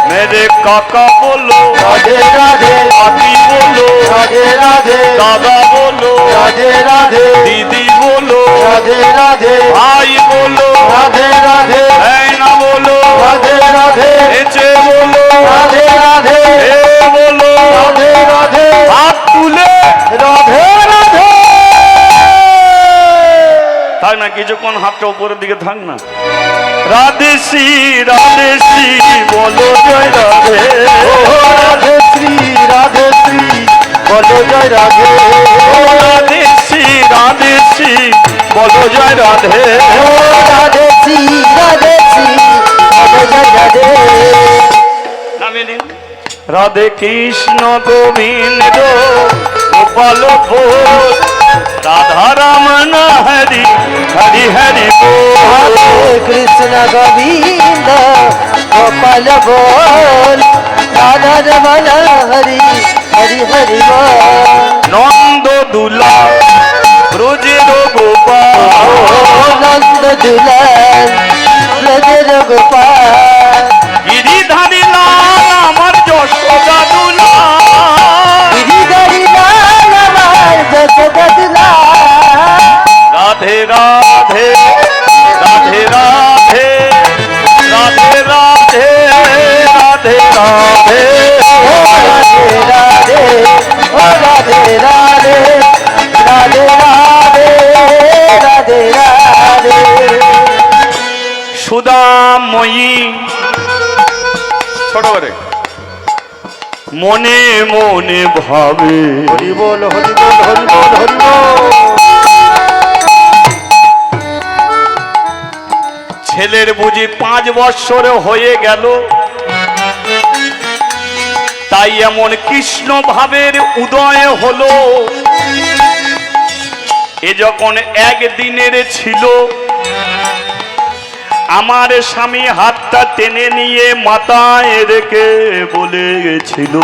मेरे काका बोलो, राधे राधे, आती बोलो, राधे राधे, दादा बोलो, राधे राधे, दीदी बोलो, राधे राधे, भाई बोलो, राधे राधे, बहना बोलो, राधे राधे, नीचे बोलो, राधे राधे, ए बोलो, राधे राधे, हाथ तुले, राधे राधे। থাক না কিছুক্ষণ হাতটা উপরের দিকে থাক না। রাধে শ্রী বলো জয় রাধে, ओ राधे श्री बोलो जय राधे, ও রাধে শ্রী বলো জয় রাধে। ও রাধে শ্রী, রাধে শ্রী, রাধে জয় রাধে। নামিয়ে দিন। রাধে কৃষ্ণ গোবিন্দ গোপাল ভোল, রাধা রমন হরি হরি হরি বল। হরে কৃষ্ণ গোবিন্দ গোপাল বল, রাধা রমণ হরি হরি হরি বল। নন্দ দুলা ব্রজের গোপাল, নন্দ দুলাল ব্রজের গোপাল, গিরিধারী লাল আমার যশোদা দুলা। গিরিধারী লাল আমার যশোদা দুলাল। রাধে রাধে, রাধে রাধে, রাধে রাধে, রাধে রাধে। ও রাধে রাধে, ও রাধে রাধে, রাধে রাধে, রাধে রাধে। সুদাময়ী ছোট করে মনে মনে ভাবে, हरि बोल हरि बोल हरि बोल हरि बोल। ছেলের বুঝি 5 বৎসর হয়ে গেল, তাই এমন কৃষ্ণ ভাবের উদয় হলো। এ যখন একদিনের ছিল, আমার স্বামী হাতটা টেনে নিয়ে মাথায় রেখে বলেছিল,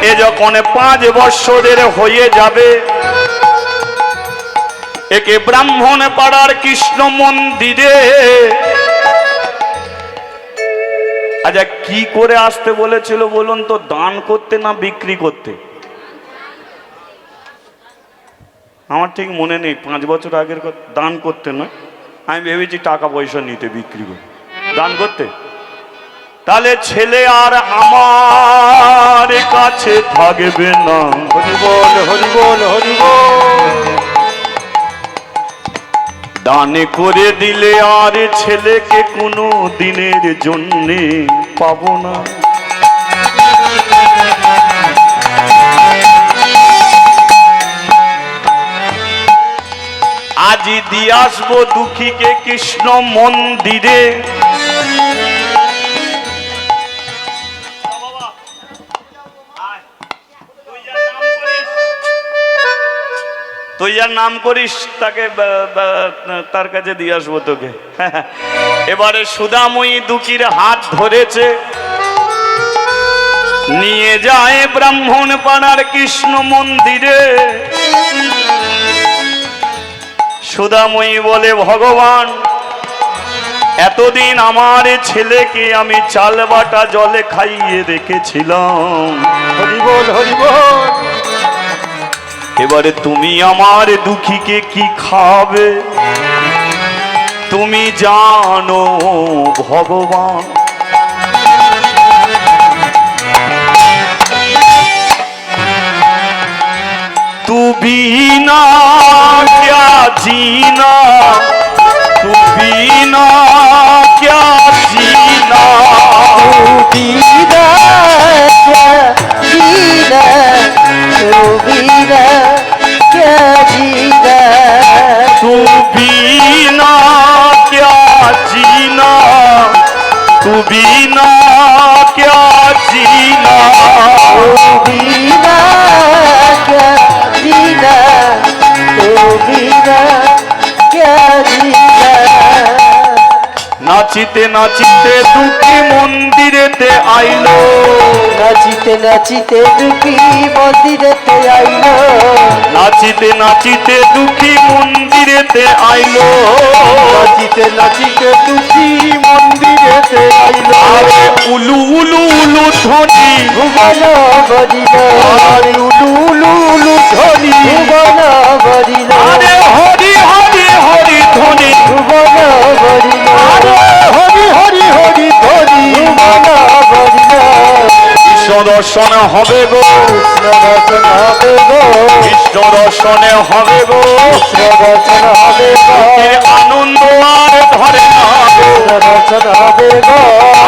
এ যখন 5 বৎসরের হয়ে যাবে, একে ব্রাহ্মণ পাড়ার কৃষ্ণ মন্দিরে, আচ্ছা কি করে আসতে বলেছিল বলুন তো? দান করতে না বিক্রি করতে? আমার ঠিক মনে নেই, 5 বছর আগের কথা। দান করতে নয়, আমি ভেবেছি টাকা পয়সা নিতে, বিক্রি করে দান করতে। তাহলে ছেলে আর আমার কাছে থাকবে না, हरि बोल हरि बोल हरि बोल। দান করে দিলে আর ছেলেকে কোনো দিনের জন্যে পাবো না। আজি দিয়ে আসবো দুঃখীকে কৃষ্ণ মন্দিরে। তুই যার নাম করিস তাকে তার কাছে দিয়ে আসবো তোকে। এবারে সুদাময়ী দুঃখীর হাত ধরেছে, নিয়ে যায় ব্রাহ্মণ পাড়ার কৃষ্ণ মন্দিরে। সুদাময়ী বলে, ভগবান এতদিন আমার ছেলেকে আমি চাল বাটা জলে খাইয়ে রেখেছিলাম, हरि बोल हरि बोल। এবারে তুমি আমার দুঃখীকে কি খাবে তুমি জানো ভগবান। तू बिना क्या जीना, तू बिना क्या जीना, तू बिना क्या जीना, নাচিতে নাচিতে দুঃখী মন্দিরেতে আইলো, নাচিতে নাচিতে দুঃখী মন্দিরেতে আইলো, নাচিতে নাচিতে দুঃখী মন্দিরেতে আইলো, নাচিতে নাচিতে দুঃখী মন্দিরেতে আইলো। আরে উলু উলু উলু ধ্বনি, ভুবন বরিল, আরে উলু উলু উলু ধ্বনি, ভুবন বরিল, আরে হরি হরি হরি ধ্বনি, ভুবন বরিল, আরে হরি হরি হরি ধ্বনি। ভুবন বরিল। কৃষ্ণ দর্শন হবে গো, কৃষ্ণ দর্শন হবে গো, কৃষ্ণ দর্শনে হবে গো, কৃষ্ণ দর্শন হবে গো, এ আনন্দ আর ধরে না গো, কৃষ্ণ দর্শন হবে গো,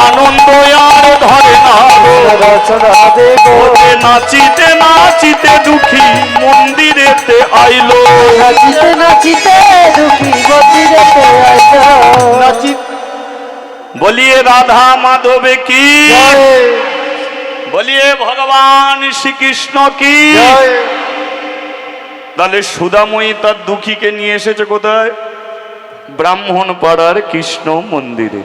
আনন্দ আর ধরে না গো। কৃষ্ণ দর্শন হবে গো। ওরে নাচিতে নাচিতে দুঃখী মন্দিরেতে আইলো, নাচিতে নাচিতে দুঃখী মন্দিরেতে আইলো। নাচি বলিয়ে রাধা মাধবে কি, জয় বলিয়ে ভগবান শ্রীকৃষ্ণ কি। জয়। তাহলে সুদাময়ী তার দুঃখীকে নিয়ে এসেছে কোথায়? ব্রাহ্মণ পাড়ার কৃষ্ণ মন্দিরে।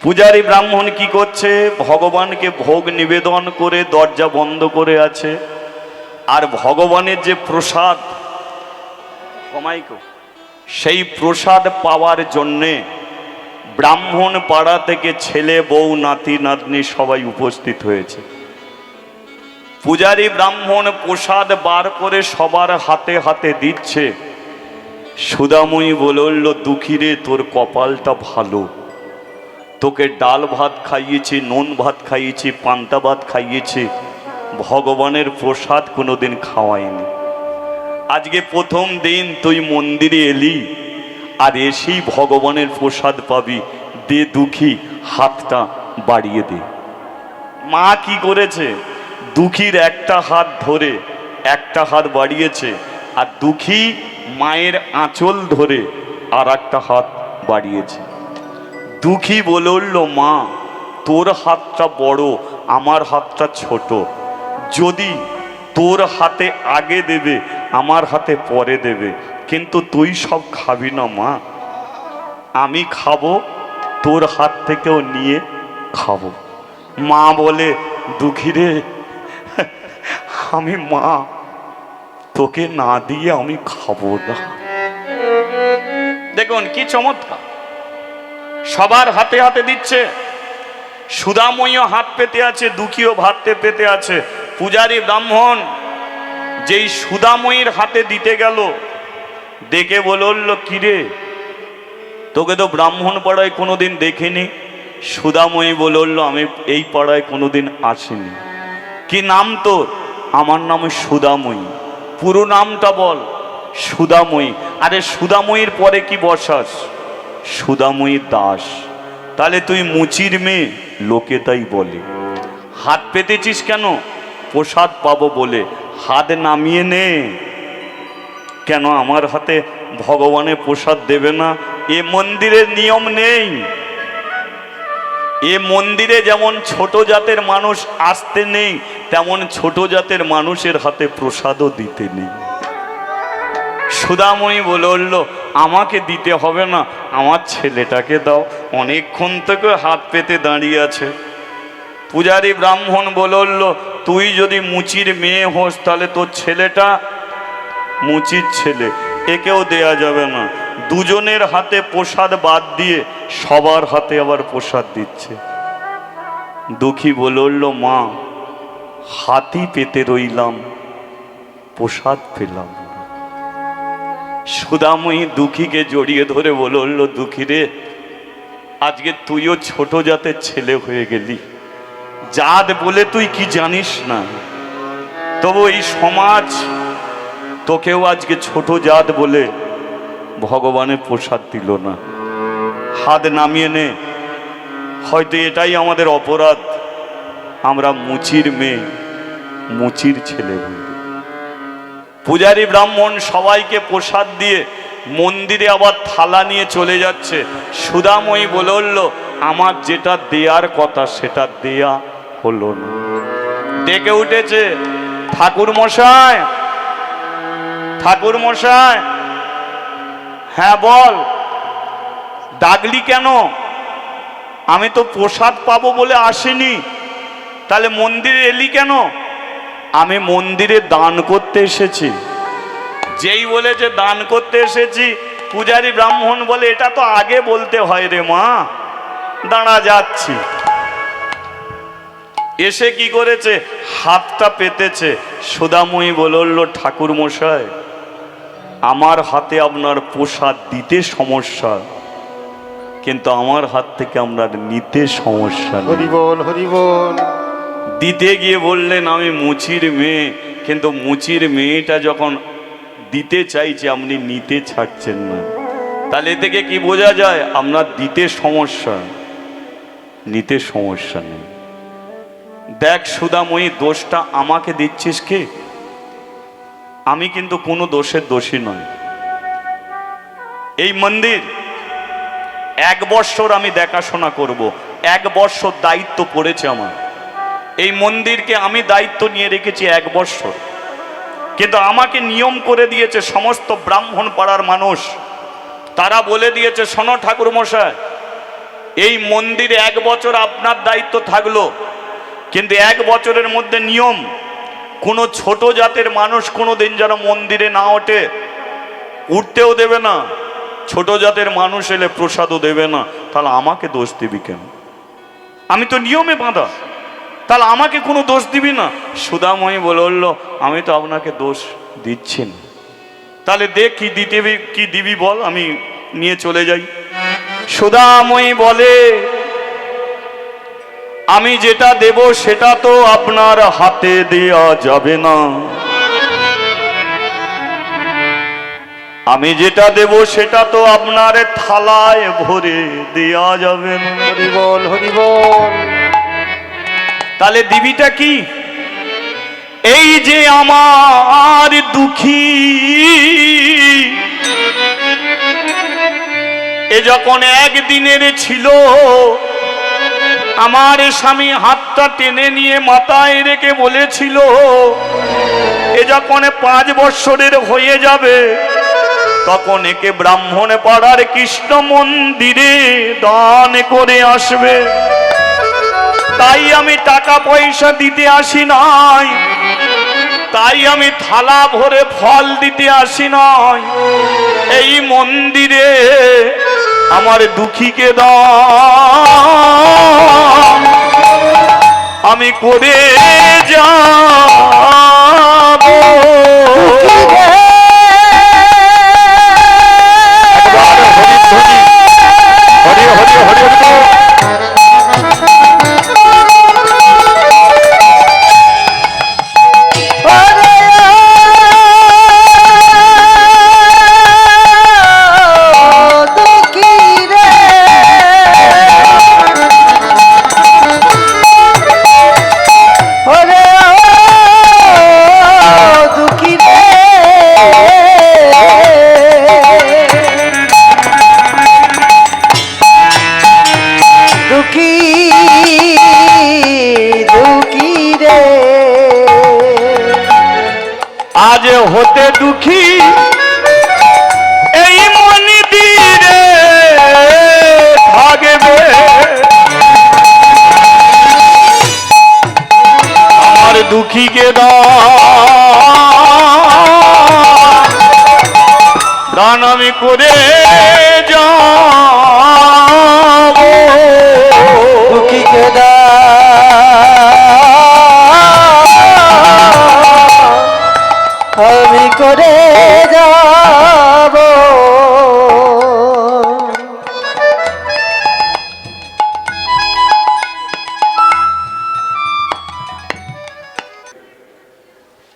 পূজারী ব্রাহ্মণ কি করছে? ভগবানকে ভোগ নিবেদন করে দরজা বন্ধ করে আছে। আর ভগবানের যে প্রসাদ কমাইকো, সেই প্রসাদ পাওয়ার জন্যে ব্রাহ্মণ পাড়া থেকে ছেলে বউ নাতি নাতনি সবাই উপস্থিত হয়েছে। পূজারী ব্রাহ্মণ প্রসাদ বার করে সবার হাতে হাতে দিচ্ছে। সুদাময়ী বলল, দুঃখীরে তোর কপালটা ভালো, তোকে ডাল ভাত খাইয়েছি, নুন ভাত খাইয়েছি, পান্তা ভাত খাইয়েছি, ভগবানের প্রসাদ কোনোদিন খাওয়াইনি। আজকে প্রথম দিন তুই মন্দিরে এলি, আর এসেই ভগবানের প্রসাদ পাবি। দে দুঃখী, হাতটা বাড়িয়ে দে। মা কি করেছে? দুঃখীর একটা হাত ধরে একটা হাত বাড়িয়েছে, আর দুঃখী মায়ের আঁচল ধরে আর একটা হাত বাড়িয়েছে। দুঃখী বলল, মা তোর হাতটা বড়, আমার হাতটা ছোট, যদি তোর হাতে আগে দেবে আমার হাতে পরে দেবে, কিন্তু তুই সব খাবি না মা, আমি খাবো, তোর হাত থেকেও নিয়ে খাবো। মা বলে, দুঃখীরে আমি মা, তোকে না দিয়ে আমি খাবো না। দেখুন কি চমৎকার, সবার হাতে হাতে দিচ্ছে। সুদাময়ীও হাত পেতে আছে, দুঃখীও ভাতে পেতে আছে। পূজারী ব্রাহ্মণ যেই সুদাময়ীর হাতে দিতে গেল, দেখে বলল, কিরে তোকে তো ব্রাহ্মণ পাড়ায় কোনোদিন দেখিনি। সুদাময়ী বলল, আমি এই পাড়ায় কোনোদিন আসিনি। কি নাম তোর? আমার নাম সুদাময়ী। পুরো নামটা বল। সুদাময়ী। আরে সুদাময়ীর পরে কি বসাস? সুদাময়ী দাস। তাহলে তুই মুচির মেয়ে, লোকে তাই বলে। হাত পেতেছিস কেন? প্রসাদ পাবো বলে। হাত নামিয়ে নে। কেন আমার হাতে ভগবানের প্রসাদ দেবে না? এ মন্দিরের নিয়ম নেই। এ মন্দিরে যেমন ছোট জাতের মানুষ আসতে নেই, তেমন ছোট জাতের মানুষের হাতে প্রসাদও দিতে নেই। সুদাময়ী বলল, আমাকে দিতে হবে না, আমার ছেলেটাকে দাও, অনেকক্ষণ থেকে হাত পেতে দাঁড়িয়ে আছে। পূজারী ব্রাহ্মণ বলল, তুই যদি মুচির মেয়ে হোস, তাহলে তোর ছেলেটা মুচির ছেলে, একেও দেয়া যাবে না। দুজনের হাতে প্রসাদ বাদ দিয়ে সবার হাতে আবার প্রসাদ দিচ্ছে। দুঃখী বলল, মা হাতি পেতে রইলাম, প্রসাদ পেলাম। সুদাময়ী দুঃখীকে জড়িয়ে ধরে বলল, দুঃখী রে, আজকে তুইও ছোট জাতের ছেলে হয়ে গেলি। জাত বলে তুই কি জানিস না, তবু এই সমাজ তোকেও আজকে ছোট জাত বলে ভগবানের প্রসাদ দিল না। হাত নামিয়ে নে। হয়তো এটাই আমাদের অপরাধ, আমরা মুচির মেয়ে, মুচির ছেলে বলি। পূজারী ব্রাহ্মণ সবাইকে প্রসাদ দিয়ে মন্দিরে আবার থালা নিয়ে চলে যাচ্ছে। সুদাময়ী বলল, আমার যেটা দেয়ার কথা সেটা দেয়া হলো না। ডেকে উঠেছে, ঠাকুর মশাই, ঠাকুর মশাই। হ্যাঁ বল। ডাকলি কেন? আমি তো প্রসাদ পাবো বলে আসিনি। তাহলে মন্দিরে এলি কেন? আমি মন্দিরে দান করতে এসেছি। যেই বলে যে দান করতে এসেছি, পূজারী ব্রাহ্মণ বলে এটা তো আগে বলতে হয় রে মা, দাঁড়া যাচ্ছি। এসে কি করেছে, হাতটা পেতেছে। সুদাময়ী বলল, ঠাকুর মশাই, আমার হাতে আপনার প্রসাদ দিতে সমস্যা, কিন্তু আমার হাত থেকে আপনার নিতে সমস্যা নেই। হরি বল, হরি বল। দিতে গিয়ে বললেন, আমি মুচির মেয়ে, কিন্তু মুচির মেয়েটা যখন দিতে চাইছে আপনি নিতে ছাড়ছেন না। তাহলে এ থেকে কি বোঝা যায়, আপনার দিতে সমস্যা, নিতে সমস্যা নেই। দেখ সুদাময়ী, দোষটা আমাকে দিচ্ছিস কে? আমি কিন্তু কোনো দোষের দোষী নয়। এই মন্দির 1 বৎসর আমি দেখাশোনা করব, 1 বৎসর দায়িত্ব পড়েছে আমার। এই মন্দিরকে আমি দায়িত্ব নিয়ে রেখেছি 1 বৎসর, কিন্তু আমাকে নিয়ম করে দিয়েছে সমস্ত ব্রাহ্মণ পাড়ার মানুষ। তারা বলে দিয়েছে, শোনো ঠাকুর মশাই, এই মন্দিরে 1 বছর আপনার দায়িত্ব থাকলো, কিন্তু 1 বছরের মধ্যে নিয়ম, কোনো ছোট জাতের মানুষ কোনোদিন যেন মন্দিরে না ওঠে, উঠতেও দেবে না। ছোট জাতের মানুষ এলে প্রসাদও দেবে না। তাহলে আমাকে দোষ দিবি কেন? আমি তো নিয়মে বাঁধা, তাহলে আমাকে কোনো দোষ দিবি না। সুদাময়ী বলল, আমি তো আপনাকে দোষ দিচ্ছি না। তাহলে দেখ কি দিবি বল, আমি নিয়ে চলে যাই। সুদাময়ী বলে, আমি যেটা দেব সেটা তো আপনার হাতে দেয়া যাবে না। আমি যেটা দেব সেটা তো আপনার থালায় ভরে দেয়া যাবে না। হরি বল, হরি বল। তাহলে দিবিটা কি? এই যে আমার দুঃখী, এ যখন একদিনের ছিল, আমার স্বামী হাতটা টেনে নিয়ে মাথায় রেখে বলেছিল, এ যখন 5 বৎসরের হয়ে যাবে, তখন একে ব্রাহ্মণ পাড়ার কৃষ্ণ মন্দিরে দান করে আসবে। তাই আমি টাকা পয়সা দিতে আসি নাই, তাই আমি থালা ভরে ফল দিতে আসি নাই, এই মন্দিরে আমার দুঃখীকে দান আমি করে যাব। হরি হরি হরি হরি। আজ হতে দুঃখী এই মন্দিরে থাকবে, আমার দুঃখীকে দান আমি করে যাব। দুঃখীকে আমি করে যাব।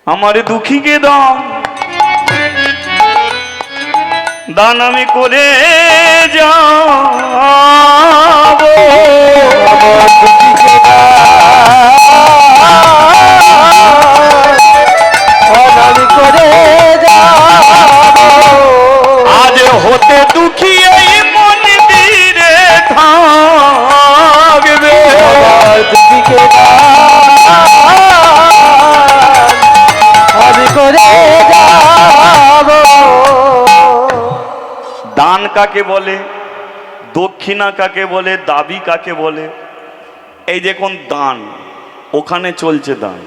আমার দুঃখীকে দান আমি করে যাব। আমার দুঃখীকে আমি করে যাব। আজ হতে দুঃখী এই মন্দিরে থাকবে, আমার দুঃখীকে আমি করে যাব। দান কাকে বলে? দক্ষিণা কাকে বলে, দাবি কাকে বলে? এই দেখুন দান, ওখানে চলছে দান।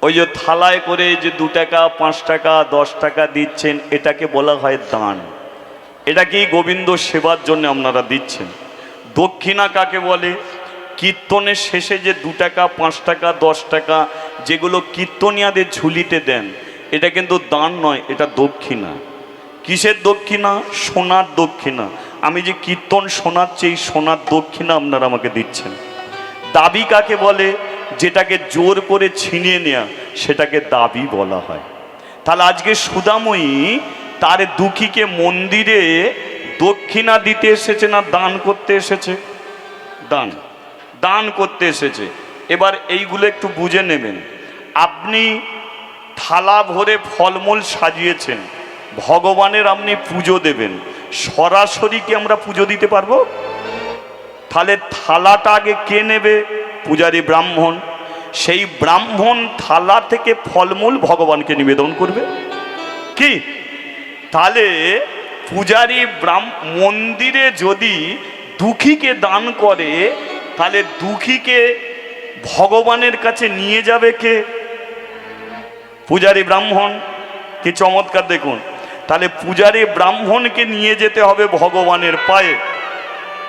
ওই যে থালায় করে যে 2 টাকা 5 টাকা 10 টাকা দিচ্ছেন, এটাকে বলা হয় দান। এটা কি গোবিন্দ সেবার জন্য আপনারা দিচ্ছেন। দক্ষিণা কাকে বলে? কীর্তনের শেষে যে 2 টাকা 5 টাকা 10 টাকা যেগুলো কীর্তনিয়াদের ঝুলিতে দেন, এটা কিন্তু দান নয়, এটা দক্ষিণা। কিসের দক্ষিণা? সোনার দক্ষিণা। আমি যে কীর্তন শোনাচ্ছি, এই সোনার দক্ষিণা আপনারা আমাকে দিচ্ছেন। দাবি কাকে বলে? যেটাকে জোর করে ছিনিয়ে নেওয়া, সেটাকে দাবি বলা হয়। তাহলে আজকে সুদাময়ী তার দুঃখীকে মন্দিরে দক্ষিণা দিতে এসেছে না দান করতে এসেছে? দান, দান করতে এসেছে। এবার এইগুলো একটু বুঝে নেবেন। আপনি থালা ভরে ফলমূল সাজিয়েছেন, ভগবানের আপনি পুজো দেবেন, সরাসরি কি আমরা পুজো দিতে পারবো? তাহলে থালাটা আগে কে নেবে? পূজারী ব্রাহ্মণ। সেই ব্রাহ্মণ থালা থেকে ফলমূল ভগবানকে নিবেদন করবে কি? তাহলে পূজারী মন্দিরে যদি দুঃখীকে দান করে, তাহলে দুঃখীকে ভগবানের কাছে নিয়ে যাবে কে? পূজারী ব্রাহ্মণ। কি চমৎকার দেখুন। তাহলে পূজারী ব্রাহ্মণকে নিয়ে যেতে হবে ভগবানের পায়ে।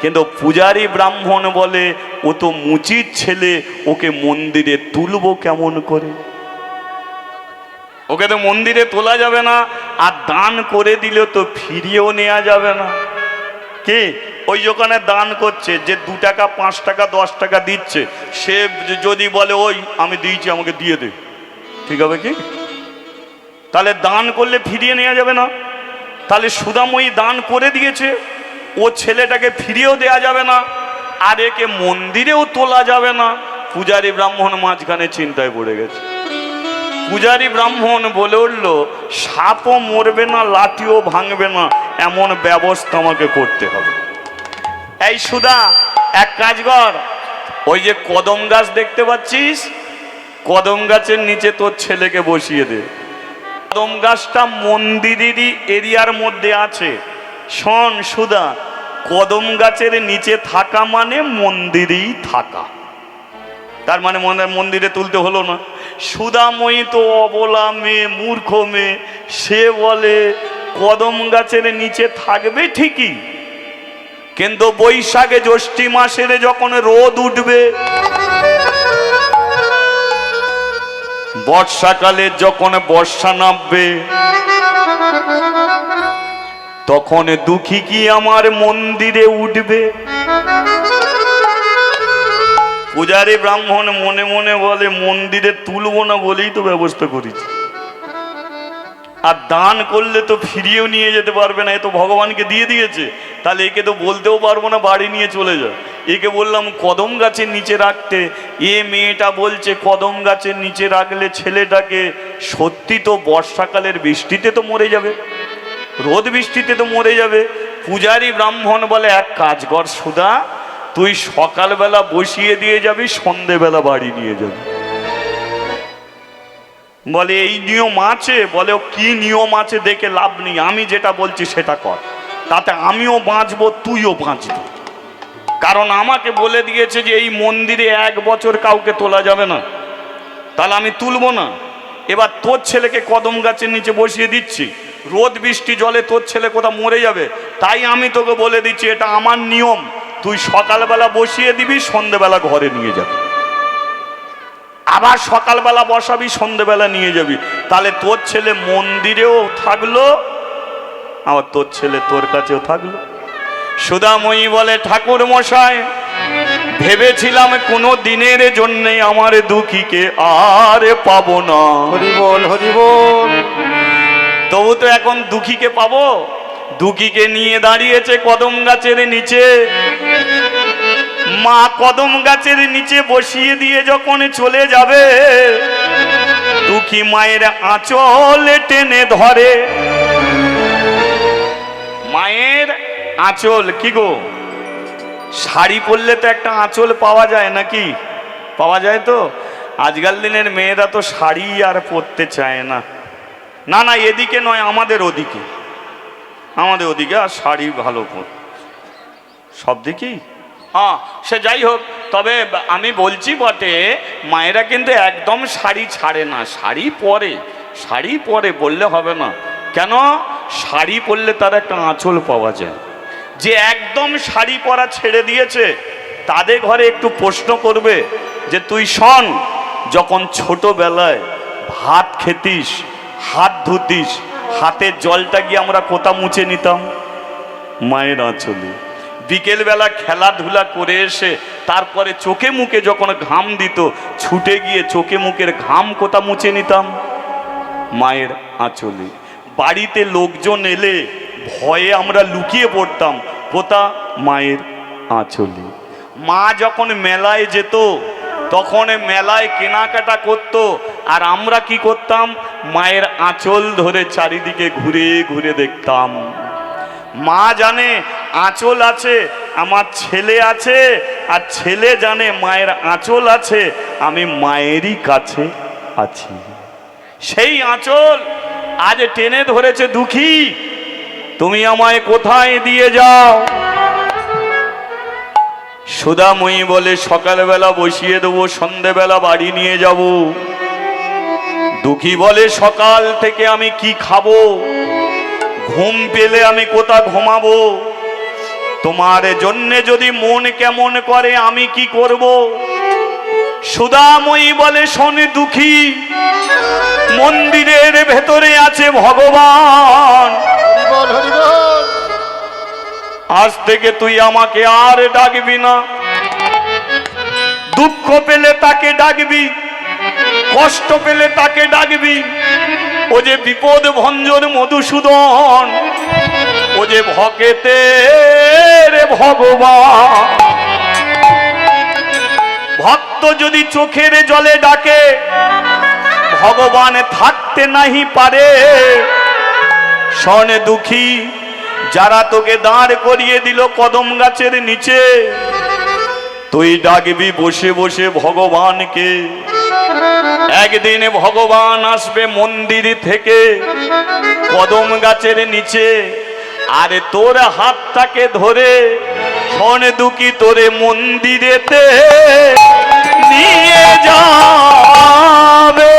কিন্তু পূজারী ব্রাহ্মণ বলে, ও তো মুচির ছেলে, ওকে মন্দিরে তুলবো কেমন করে? ওকে তো মন্দিরে তোলা যাবে না, আর দান করে দিলেও তো ফিরিয়েও নেওয়া যাবে না। কে? ওই ওখানে দান করছে, যে 2 টাকা 5 টাকা 10 টাকা দিচ্ছে, সে যদি বলে ওই আমি দিয়েছি আমাকে দিয়ে দে, ঠিক হবে কি? তাহলে দান করলে ফিরিয়ে নেওয়া যাবে না। তাহলে সুদাময়ী দান করে দিয়েছে, ও ছেলেটাকে ফিরিয়েও দেওয়া যাবে না, আর একে মন্দিরেও তোলা যাবে না। পূজারী ব্রাহ্মণ মাঝখানে চিন্তায় পড়ে গেছে। পূজারী ব্রাহ্মণ বলে উঠল, সাপও মরবে না, লাঠিও ভাঙবে না, এমন ব্যবস্থা আমাকে করতে হবে। এই সুদা, এক কাজ কর, ওই যে কদম গাছ দেখতে পাচ্ছিস, কদম গাছের নিচে তোর ছেলেকে বসিয়ে দে। কদম গাছটা মন্দিরেরই এরিয়ার মধ্যে আছে। শোন সুদা, কদম গাছের নিচে থাকা মানে মন্দিরেই থাকা। তার মানে মন্দিরে তুলতে হলো না। সুদাময়ী তো অবলা মেয়ে, মূর্খ মেয়ে, সে বলে কদম গাছের নিচে থাকবে ঠিকই, কিন্তু বৈশাখে জ্যৈষ্ঠী মাসের যখন রোদ উঠবে, বর্ষাকালে যখন বর্ষা নামবে, তখন দুঃখী কি আমার মন্দিরে উঠবে? পূজারী ব্রাহ্মণ মনে মনে বলে, মন্দিরে তুলবো না বলেই তো ব্যবস্থা করেছি, আর দান করলে তো ফিরিয়েও নিয়ে যেতে পারবে না, এ তো ভগবানকে দিয়ে দিয়েছে। তাহলে একে তো বলতেও পারবো না বাড়ি নিয়ে চলে যা। একে বললাম কদম গাছের নিচে রাখতে, এ মেয়েটা বলছে কদম গাছের নিচে রাখলে ছেলেটাকে সত্যি তো বর্ষাকালের বৃষ্টিতে তো মরে যাবে, রোদ বৃষ্টিতে তো মরে যাবে। পূজারী ব্রাহ্মণ বলে, এক কাজ কর সুদা, তুই সকালবেলা বসিয়ে দিয়ে যাবি, সন্ধেবেলা বাড়ি নিয়ে যাবি। বলে এই নিয়ম আছে? বলে ও কি নিয়ম আছে দেখে লাভ নেই, আমি যেটা বলছি সেটা কর, তাতে আমিও বাঁচবো তুইও বাঁচবি। কারণ আমাকে বলে দিয়েছে যে এই মন্দিরে 1 বছর কাউকে তোলা যাবে না, তাহলে আমি তুলবো না। এবার তোর ছেলেকে কদম গাছের নিচে বসিয়ে দিচ্ছি, রোদ বৃষ্টি জলে তোর ছেলে কোথাও মরে যাবে, তাই আমি তোকে বলে দিচ্ছি এটা আমার নিয়ম, তুই সকালবেলা বসিয়ে দিবি, সন্ধেবেলা ঘরে নিয়ে যাবি, আবার সকালবেলা বসাবি, সন্ধেবেলা নিয়ে যাবি। তাহলে তোর ছেলে মন্দিরেও থাকলো, আবার তোর ছেলে তোর কাছেও থাকলো। সুদাময়ী বলে, ঠাকুর মশাই, ভেবেছিলাম কোনো দিনের জন্যে আমার দুঃখীকে আর পাবো না, হরি বল হরি বল। তবু তো এখন দুঃখীকে পাবো। দুঃখীকে নিয়ে দাঁড়িয়েছে কদম গাছের নিচে। মা কদম গাছের নিচে বসিয়ে দিয়ে যখন চলে যাবে, দুঃখী মায়ের আঁচল টেনে ধরে। মায়ের আঁচল, কি গো, শাড়ি পরলে তো একটা আঁচল পাওয়া যায় নাকি? পাওয়া যায় তো। আজকাল দিনের মেয়েরা তো শাড়ি আর পরতে চায় না। না না, এদিকে নয়, আমাদের ওদিকে, আমাদের ওদিকে আর শাড়ি ভালো পর। সব দিকেই। হ্যাঁ, সে যাই হোক, তবে আমি বলছি বটে, মায়েরা কিন্তু একদম শাড়ি ছাড়ে না, শাড়ি পরে, শাড়ি পরে বললে হবে না। কেন? শাড়ি পরলে তার একটা আঁচল পাওয়া যায়। যে একদম শাড়ি পরা ছেড়ে দিয়েছে তাদের ঘরে একটু প্রশ্ন করবে যে তুই শোন, যখন ছোটবেলায় ভাত খেতিস, হাত ধুতিস, হাতের জলটা গিয়ে আমরা কোথা মুছে নিতাম? মায়ের আঁচলে। বিকেলবেলা খেলাধুলা করে এসে তারপরে চোখে মুখে যখন ঘাম দিত, ছুটে গিয়ে চোখে মুখের ঘাম কোথা মুছে নিতাম? মায়ের আঁচলে। বাড়িতে লোকজন এলে ভয়ে আমরা লুকিয়ে পড়তাম, কোথা? মায়ের আঁচলে। মা যখন মেলায় যেত তখন মেলায় কেনাকাটা করত, আর আমরা কি করতাম? মায়ের আঁচল ধরে চারিদিকে ঘুরে ঘুরে দেখতাম। মা জানে আঁচল আছে, আমার ছেলে আছে, আর ছেলে জানে মায়ের আঁচল আছে, আমি মায়েরই কাছে আছি। সেই আঁচল আজ টেনে ধরেছে দুঃখী, তুমি আমায় কোথায় দিয়ে যাও? সুধাময়ী বলে সকালবেলা বসিয়ে দেবো, সন্ধেবেলা বাড়ি নিয়ে যাব। দুঃখী বলে সকাল থেকে আমি কি খাবো, ঘুম পেলে আমি কোথা ঘুমাবো? তোমার জন্যে যদি মন কেমন করে আমি কি করব? সুধাময়ী বলে শোন দুঃখী, মন্দিরের ভেতরে আছে ভগবান, আজ থেকে তুই আমাকে আর ডাকবি না। দুঃখ পেলে তাকে ডাকবি, কষ্ট পেলে তাকে ডাকবি। ও যে বিপদ ভঞ্জন মধুসূদন, ও যে ভক্তের ভগবান। ভক্ত যদি চোখের জলে ডাকে, ভগবান থাকতে নাহি পারে। শোন দুঃখী, যারা তোকে দাঁড় করিয়ে দিল কদম গাছের নিচে, তুই ডাকবি বসে বসে ভগবানকে। একদিন ভগবান আসবে মন্দির থেকে কদম গাছের নিচে, আর তোর হাতটাকে ধরে শোন দুঃখী তোরে মন্দিরেতে নিয়ে যাবে।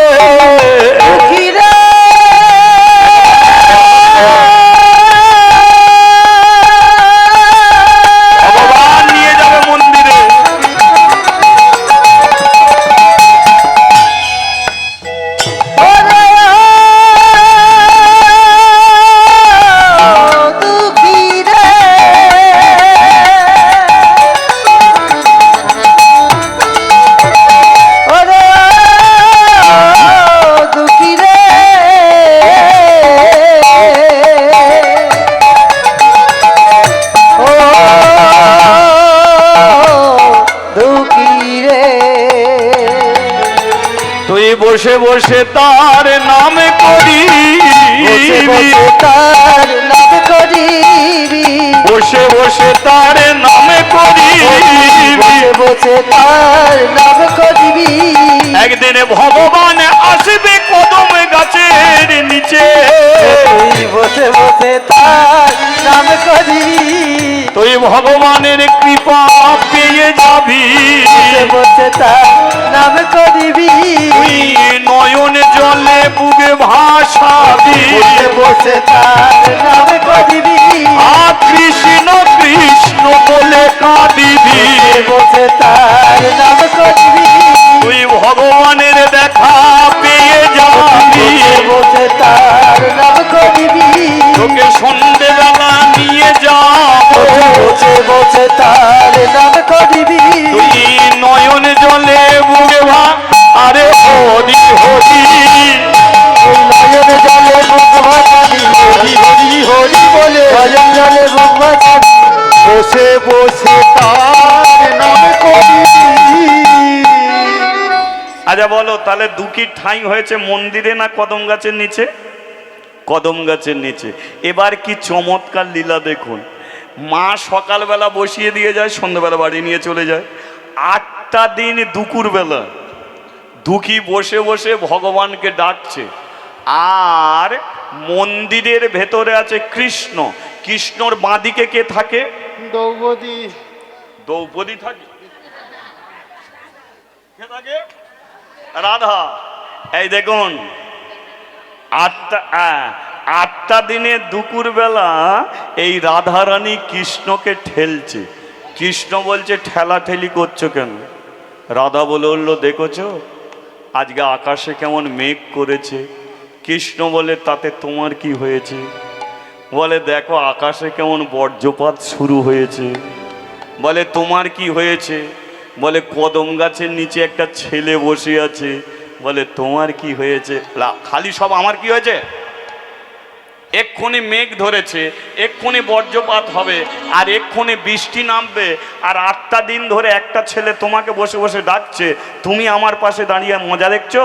ভগবান নিয়ে যাবে মন্দিরে। বসে বসে তার নাম করি, তার নাম করিবি, বসে বসে তার নাম করি, বসে তার নাম করিবি। একদিন ভগবান আসবে কদম গাছের নিচে, তুই বসে বসে তার নাম করিবি। তুই ভগবানের কৃপা পেয়ে যাবি, বসে বসে তার নাম করিবি। তুই নয়ন জলে বুকে ভাসাবি, বসে বসে তার নাম করিবি। কৃষ্ণ কৃষ্ণ বলে কাঁদিবি, বসে তার নাম করিবি। তুই ভগবানের দেখা পেয়ে যাবি, বসে তার নাম করিবি। তোকে সন্ধ্যেবেলা নিয়ে যাব, বসে বসে তার নাম করিবি। তুই নয়ন জলে বুকে ভা, আরে হরি হরি, নয়ন জলে বুক ভাসাবি, হরি হরি হরি বলে নয়ন জলে বুক ভাসাবি। বসে বসে তার নাম করিবি। আচ্ছা বলো তাহলে দুঃখীর ঠাঁই হয়েছে মন্দিরে না কদম গাছের নিচে? কদম গাছের নিচে। এবার কি চমৎকার লীলা দেখুন, মা সকালবেলা বসিয়ে দিয়ে যায়, সন্ধ্যাবেলা বাড়ি নিয়ে চলে যায়। 8টা দিন দুপুরবেলা দুঃখী বসে বসে ভগবানকে ডাকছে, আর মন্দিরের ভেতরে আছে কৃষ্ণ, কৃষ্ণর বাঁদিকে কে থাকে? দ্রৌপদী। দ্রৌপদী থাকে। কে থাকে? রাধা। এই দেখুন, আটটা দিনে দুপুর বেলা এই রাধারানী কৃষ্ণকে ঠেলছে। কৃষ্ণ বলছে ঠেলাঠেলি করছো কেন? রাধা বলল দেখেছো আজকে আকাশে কেমন মেঘ করেছে। কৃষ্ণ বলে তাতে তোমার কি হয়েছে? বলে দেখো আকাশে কেমন বজ্রপাত শুরু হয়েছে। বলে তোমার কি হয়েছে? বলে কদম গাছের নিচে একটা ছেলে বসে আছে। বলে তোমার কি হয়েছে? খালি সব আমার কি হয়েছে? এক্ষুনি মেঘ ধরেছে, এক্ষুনি বজ্রপাত হবে, আর এক্ষুনি বৃষ্টি নামবে, আর 8টা দিন ধরে একটা ছেলে তোমাকে বসে বসে ডাকছে, তুমি আমার পাশে দাঁড়িয়ে মজা দেখছো?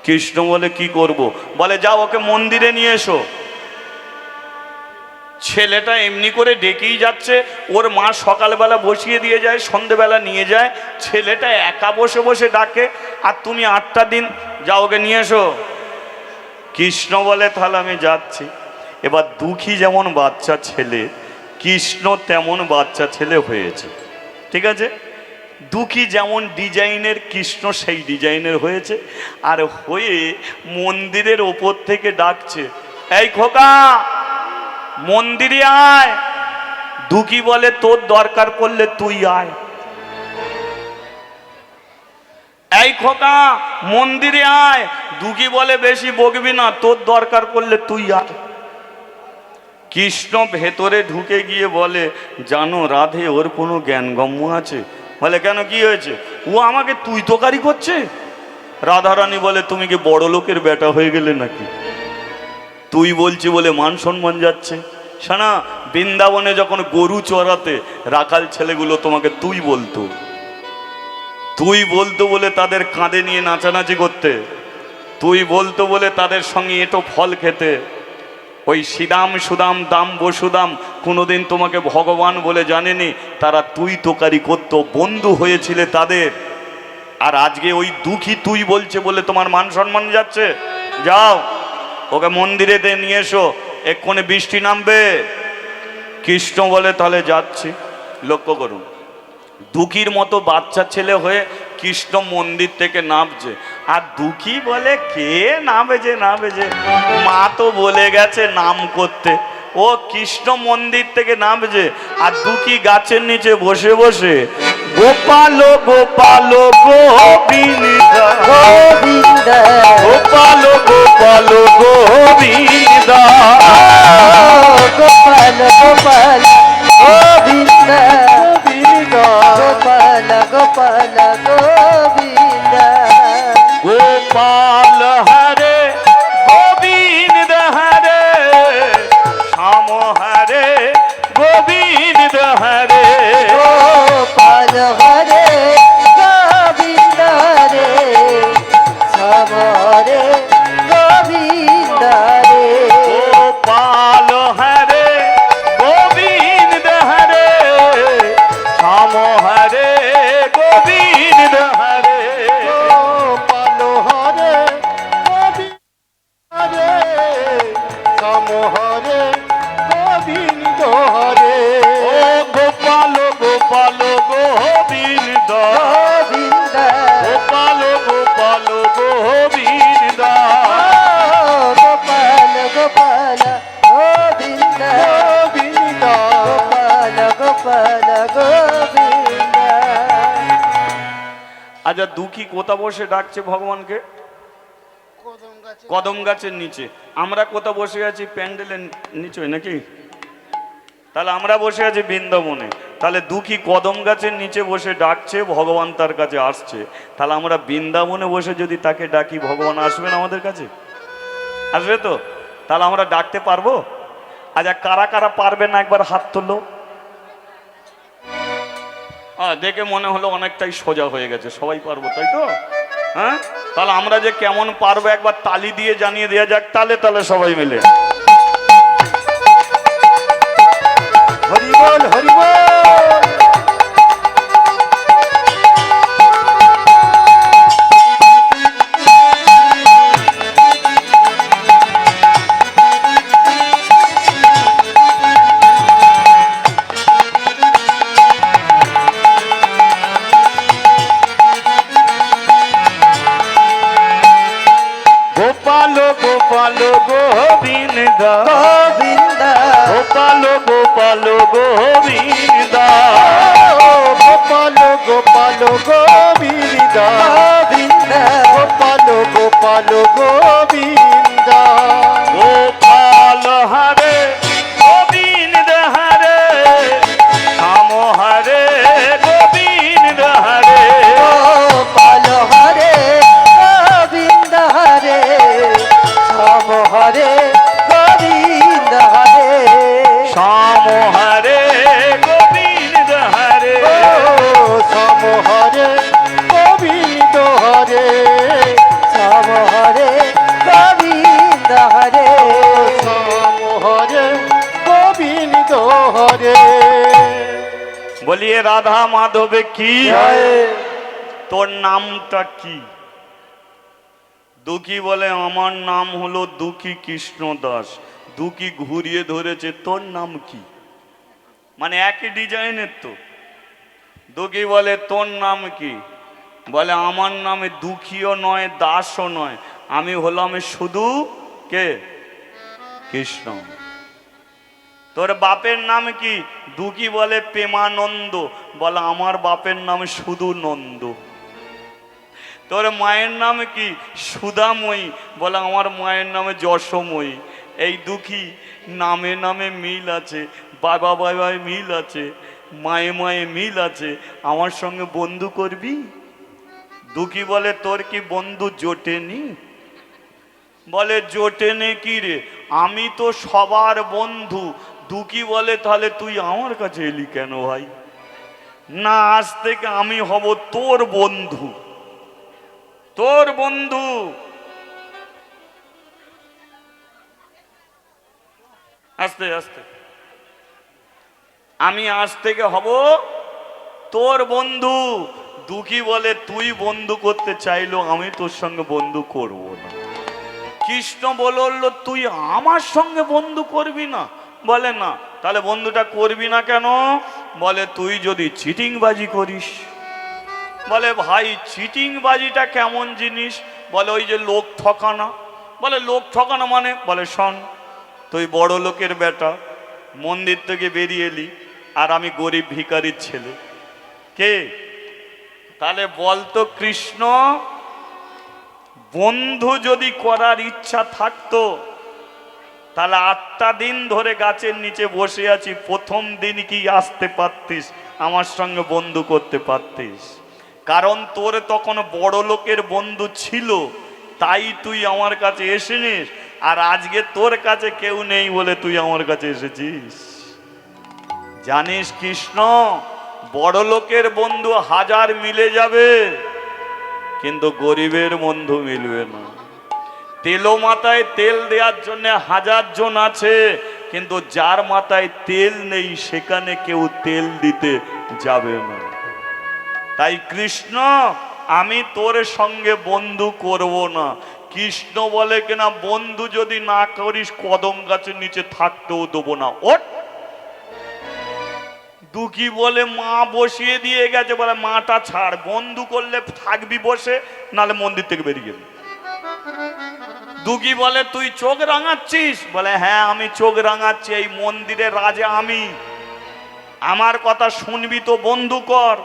কৃষ্ণ বলে কি করব? বলে যাও ওকে মন্দিরে নিয়ে এসো। ছেলেটা এমনি করে ডেকেই যাচ্ছে, ওর মা সকালবেলা বসিয়ে দিয়ে যায়, সন্ধেবেলা নিয়ে যায়। ছেলেটা একা বসে বসে ডাকে, আর তুমি 8টা দিন যাও ওকে নিয়ে এসো। কৃষ্ণ বলে তাহলে আমি যাচ্ছি। এবার দুঃখী যেমন বাচ্চা ছেলে, কৃষ্ণ তেমন বাচ্চা ছেলে হয়েছে। ঠিক আছে, দুঃখী যেমন ডিজাইনের, কৃষ্ণ সেই ডিজাইনের হয়েছে। আর হয়ে মন্দিরের ওপর থেকে ডাকছে, এই খোকা মন্দিরে আয়। দুঃখী বলে তোর দরকার পড়লে তুই আয়। এই খোকা মন্দিরে আয়। দুঃখী বলে বেশি বকবি না, তোর দরকার পড়লে তুই আয়। কৃষ্ণ ভেতরে ঢুকে গিয়ে বলে জানো রাধে ওর কোনো জ্ঞানগম্য আছে? বলে কেন, কি হয়েছে? ও আমাকে তুই তোকারি করছে। রাধারানী বলে তুমি কি বড় লোকের বেটা হয়ে গেলে নাকি? তুই বলছি বলে মান সম্মান যাচ্ছে। শোনা, বৃন্দাবনে যখন গরু চড়াতে রাখাল ছেলেগুলো তোমাকে তুই বলতো, তুই বলতো বলে তাদের কাঁধে নিয়ে নাচানাচি করতে, তুই বলতো বলে তাদের সঙ্গে এঁটো ফল খেতে। ওই শ্রীদাম সুদাম দাম বসুদাম কোনোদিন তোমাকে ভগবান বলে জানেনি, তারা তুই তোকারি করতো, বন্ধু হয়েছিলে তাদের। আর আজকে ওই দুঃখী তুই বলছে বলে তোমার মান সম্মান যাচ্ছে। যাও ওকে মন্দিরেতে নিয়ে এসো, এক্ষুনি বৃষ্টি নামবে। কৃষ্ণ বলে তাহলে যাচ্ছি। লক্ষ্য করুন, দুঃখীর মতো বাচ্চা ছেলে হয়ে কৃষ্ণ মন্দির থেকে নামছে, আর দুঃখী বলে কে নামবে যে নামবে যে, মা তো বলে গেছে নাম করতে। ও কৃষ্ণ মন্দির থেকে নামছে, আর দুঃখী গাছের নিচে বসে বসে গোপাল গোপাল গোবিন্দ গোবিন্দ গোপাল গোপাল গোবিন্দ গোপাল গোপাল গোবিন্দ গোবিন্দ গোপাল গোপাল গোবিন্দ গোপাল হরে গোবিন্দ হরে শ্যাম হরে গোবিন্দ হরে গোপাল হরে গোবিন্দ রে শ্যাম হরে গোবিন্দ রে গোপাল হরে গোবিন্দ হরে শ্যাম হরে গোবিন্দ হরে গোপাল হরে গোবিন্দ হরে শ্যাম হরে গোবিন্দ হরে ও গোপাল গোপাল গোবিন্দ গোবিন্দ গোপাল গোপাল গোবিন্দ গোপাল গোপাল গোবিন্দ গোবিন্দ গোপাল গোপাল গোবিন্দ আচ্ছা দুঃখী কোথা বসে ডাকছে ভগবানকে? কদম গাছের নিচে। আমরা কোথা বসে আছি? প্যান্ডেলের নিচে নাকি? তাহলে আমরা বসে আছি বৃন্দাবনে। তাহলে দুঃখী কদম গাছের নিচে বসে ডাকছে, ভগবান তার কাছে আসছে। তাহলে আমরা বৃন্দাবনে বসে যদি তাকে ডাকি, ভগবান আসবেন আমাদের কাছে? আসবে তো? তাহলে আমরা ডাকতে পারবো? আচ্ছা কারা কারা পারবে না একবার হাত তোলো। দেখে মনে হলো অনেকটাই সোজা হয়ে গেছে, সবাই পারবো তাই তো? হ্যাঁ, তাহলে আমরা যে কেমন পারবো একবার তালি দিয়ে জানিয়ে দেওয়া যাক। তাহলে তাহলে সবাই মিলে হরিবল হরিবল। গোবিন্দ গোপাল গোপাল গোবিন্দ গোপাল গোপাল গোবিন্দ গোবিন্দ গোপাল গোপাল গোবিন্দ গোপাল হরে গোবিন্দ হরে শ্যাম হরে গোবিন্দ হরে গোপাল হরে গোবিন্দ হরে শ্যাম হরে গোবিন্দ হরে শ্যাম হরে গোবিন্দ হরে ও শ্যাম হরে গোবিন্দ হরে শ্যাম হরে গোবিন্দ হরে শ্যাম হরে গোবিন্দ হরে বলিয়ে রাধা মাধবে কি জয়। তোর নামটা কি? দুঃখী বলে আমার নাম হলো দুঃখী কৃষ্ণ দাস। দুঃখী ঘুরিয়ে ধরেছে তোর নাম কি? মানে একই ডিজাইনের তো। দুঃখী বলে তোর নাম কি? বলে আমার নামে দুঃখীও নয় দাসও নয়, আমি হলাম শুধু কে? কৃষ্ণ। তোর বাপের নাম কি? দুঃখী বলে প্রেমানন্দ। বলে আমার বাপের নাম শুধু নন্দ। তোর মায়ের নাম কি? সুধাময়ী। বলে আমার মায়ের নামে যশোময়ী। এই দুঃখী নামে নামে মিল আছে, বাবা বাবায় মিল আছে, মায়ে মায়ে মিল আছে, আমার সঙ্গে বন্ধু করবি? দুঃখী বলে তোর কি বন্ধু জোটেনি? বলে জোটেনে কি রে, আমি তো সবার বন্ধু। দুঃখী বলে তাহলে তুই আমার কাছে এলি কেন ভাই? না, আজ থেকে আমি হব তোর বন্ধু। তোর বন্ধু। আস্তে আস্তে। আমি আজ থেকে হব তোর বন্ধু। দুঃখী বলে তুই বন্ধু করতে চাইলো, আমি তোর সঙ্গে বন্ধু করব না। কৃষ্ণ বলল তুই আমার সঙ্গে বন্ধু করবি না? বলে না। তাহলে বন্ধুটা করবি না কেন? বলে তুই যদি চিটিংবাজি করিস। বলে ভাই চিটিংবাজিটা কেমন জিনিস? বলে ওই যে লোক ঠকানো। বলে লোক ঠকানো মানে? বলে শোন, তুই বড় লোকের বেটা, মন্দির থেকে বেরিয়ে এলি, আর আমি গরিব ভিখারির ছেলে। কে? তাহলে বলতো কৃষ্ণ, বন্ধু যদি করার ইচ্ছা থাকতো তাহলে 8টা দিন ধরে গাছের নিচে বসে আছি, প্রথম দিন কি আসতে পারতিস, আমার সঙ্গে বন্ধু করতে পারতিস? কারণ তোর তখন বড় লোকের বন্ধু ছিল, তাই তুই আমার কাছে এসেছিস। আর আজকে তোর কাছে কেউ নেই বলে তুই আমার কাছে এসেছিস। জানিস কৃষ্ণ, বড় লোকের বন্ধু 1000 মিলে যাবে, কিন্তু গরিবের বন্ধু মিলবে না। তেলো মাথায় তেল দেওয়ার জন্য 1000 জন আছে, কিন্তু যার মাথায় তেল নেই সেখানে কেউ তেল দিতে যাবে না। তাই কৃষ্ণ, আমি তোর সঙ্গে বন্ধু করব না। কৃষ্ণ বলে কিনা বন্ধু যদি না করিস কদম গাছের নিচে থাকতেও দেবো না। ওঠ। দুঃখী বলে মা বসিয়ে দিয়ে গেছে, বলে মাটা ছাড়, বন্ধু করলে থাকবি বসে, নালে মন্দির থেকে বেরিয়ে যাবি। দুঃখী বলে তুই চোখ রাঙাচ্ছিস? বলে হ্যাঁ আমি চোখ রাঙাচ্ছি, এই মন্দিরের রাজা আমি, আমার কথা শুনবি তো বন্ধু কর।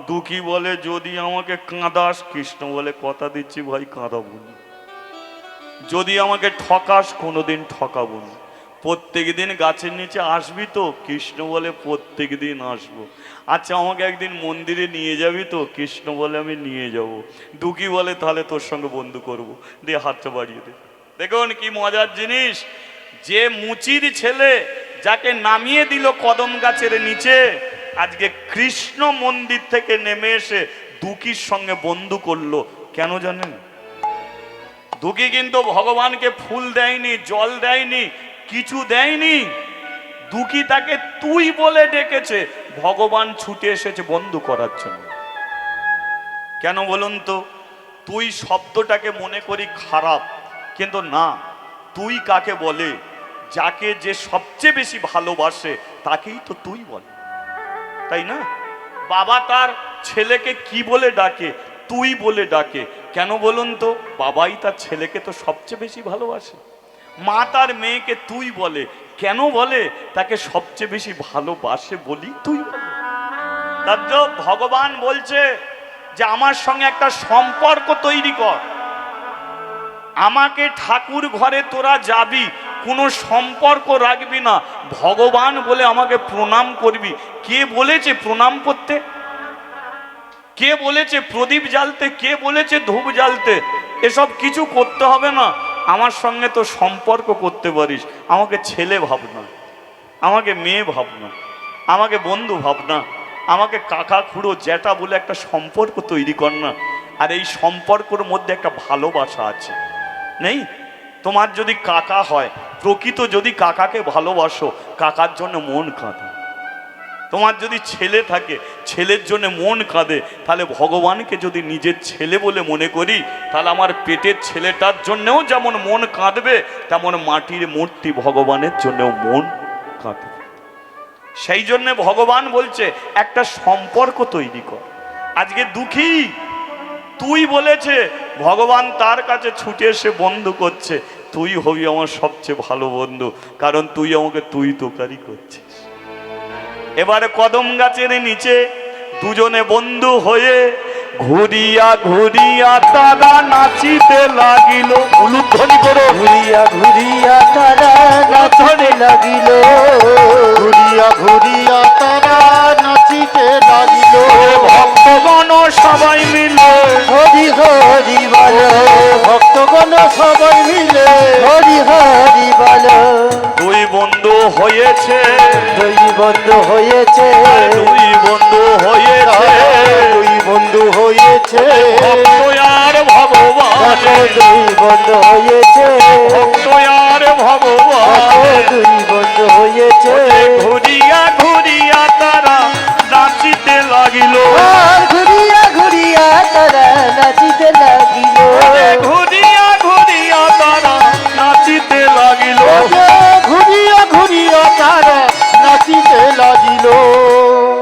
দুঃখী বলে যদি আমাকে কাঁদাস? কৃষ্ণ বলে কথা দিচ্ছি ভাই কাঁদাবো না। যদি আমাকে ঠকাস? কোনোদিন ঠকাবো না। প্রত্যেক দিন গাছের নিচে আসবি তো? কৃষ্ণ বলে প্রত্যেক দিন আসবো। আচ্ছা আমাকে একদিন মন্দিরে নিয়ে যাবি তো? কৃষ্ণ বলে আমি নিয়ে যাব। দুঃখী বলে তাহলে তোর সঙ্গে বন্ধু করব। দিয়ে হাতটা বাড়িয়ে দে। দেখুন কি মজার জিনিস, যে মুচির ছেলে যাকে নামিয়ে দিল কদম গাছের নিচে, আজকে কৃষ্ণ মন্দির থেকে নেমে এসে দুঃখীর সঙ্গে বন্ধু করলো। কেন জানেন? দুঃখী কিন্তু ভগবানকে ফুল দেয়নি, জল দেয়নি, কিছু দেয়নি। দুঃখী তাকে তুই বলে ডেকেছে, ভগবান ছুটে এসেছে বন্ধু করার জন্য। কেন বলুন তো? তুই শব্দটাকে মনে করি খারাপ, কিন্তু না, তুই কাকে বলে? যাকে যে সবচেয়ে বেশি ভালোবাসে তাকেই তো তুই বলে, তাই না? বাবা তার ছেলেকে কি বলে ডাকে? তুই বলে ডাকে। কেন বলুন তো? বাবাই তার ছেলেকে তো সবচেয়ে বেশি ভালোবাসে। মা তার মেয়েকে তুই বলে, কেন বলে? তাকে সবচেয়ে বেশি ভালোবাসে বলি তুই বলে। তার তো ভগবান বলছে যে আমার সঙ্গে একটা সম্পর্ক তৈরি কর। আমাকে ঠাকুর ঘরে তোরা যাবি, কোনো সম্পর্ক রাখবি না, ভগবান বলে আমাকে প্রণাম করবি। কে বলেছে প্রণাম করতে? কে বলেছে প্রদীপ জ্বালতে? কে বলেছে ধূপ জ্বালতে? এসব কিছু করতে হবে না। আমার সঙ্গে তো সম্পর্ক করতে পারিস। আমাকে ছেলে ভাবনা, আমাকে মেয়ে ভাবনা, আমাকে বন্ধু ভাবনা, আমাকে কাকা খুড়ো জ্যাঠা বলে একটা সম্পর্ক তৈরি কর না। আর এই সম্পর্কের মধ্যে একটা ভালোবাসা আছে, নেই? তোমার যদি কাকা হয়, প্রকৃত যদি কাকাকে ভালোবাসো, কাকার জন্য মন কাঁদে। তোমার যদি ছেলে থাকে, ছেলের জন্য মন কাঁদে। তাহলে ভগবানকে যদি নিজের ছেলে বলে মনে করি, তাহলে আমার পেটের ছেলেটার জন্যও যেমন মন কাঁদবে, তেমন মাটির মূর্তি ভগবানের জন্যও মন কাঁদবে। সেই জন্য ভগবান বলছে একটা সম্পর্ক তৈরি কর। আজকে দুঃখী তুই বলেছে, ভগবান তার কাছে ছুটে এসে বন্ধু করছে, তুই হবি আমার সবচেয়ে ভালো বন্ধু, কারণ তুই আমাকে তুই তোকারি করছিস। এবারে কদম গাছের নিচে দুজনে বন্ধু হয়ে ঘুরিয়া ঘুরিয়া তারা নাচিতে লাগিল। উলুধ্বনি করো। ঘুরিয়া ঘুরিয়া তারা নাচতে লাগিল, ঘুরিয়া ঘুরিয়া তারা নাচিতে লাগিল। ভক্তগণ সবাই মিলে হরি হরি বল, ভক্তগণ সবাই মিলে হরি হরি বল। দুই বন্ধু হয়েছে, দুই বন্ধু হয়েছে, দুই বন্ধু হয়েছে, দুই বন্ধু হয়েছে। ভক্ত আর ভগবান, দুই বন্ধু হয়েছে, ভক্ত আর ভগবান। দুই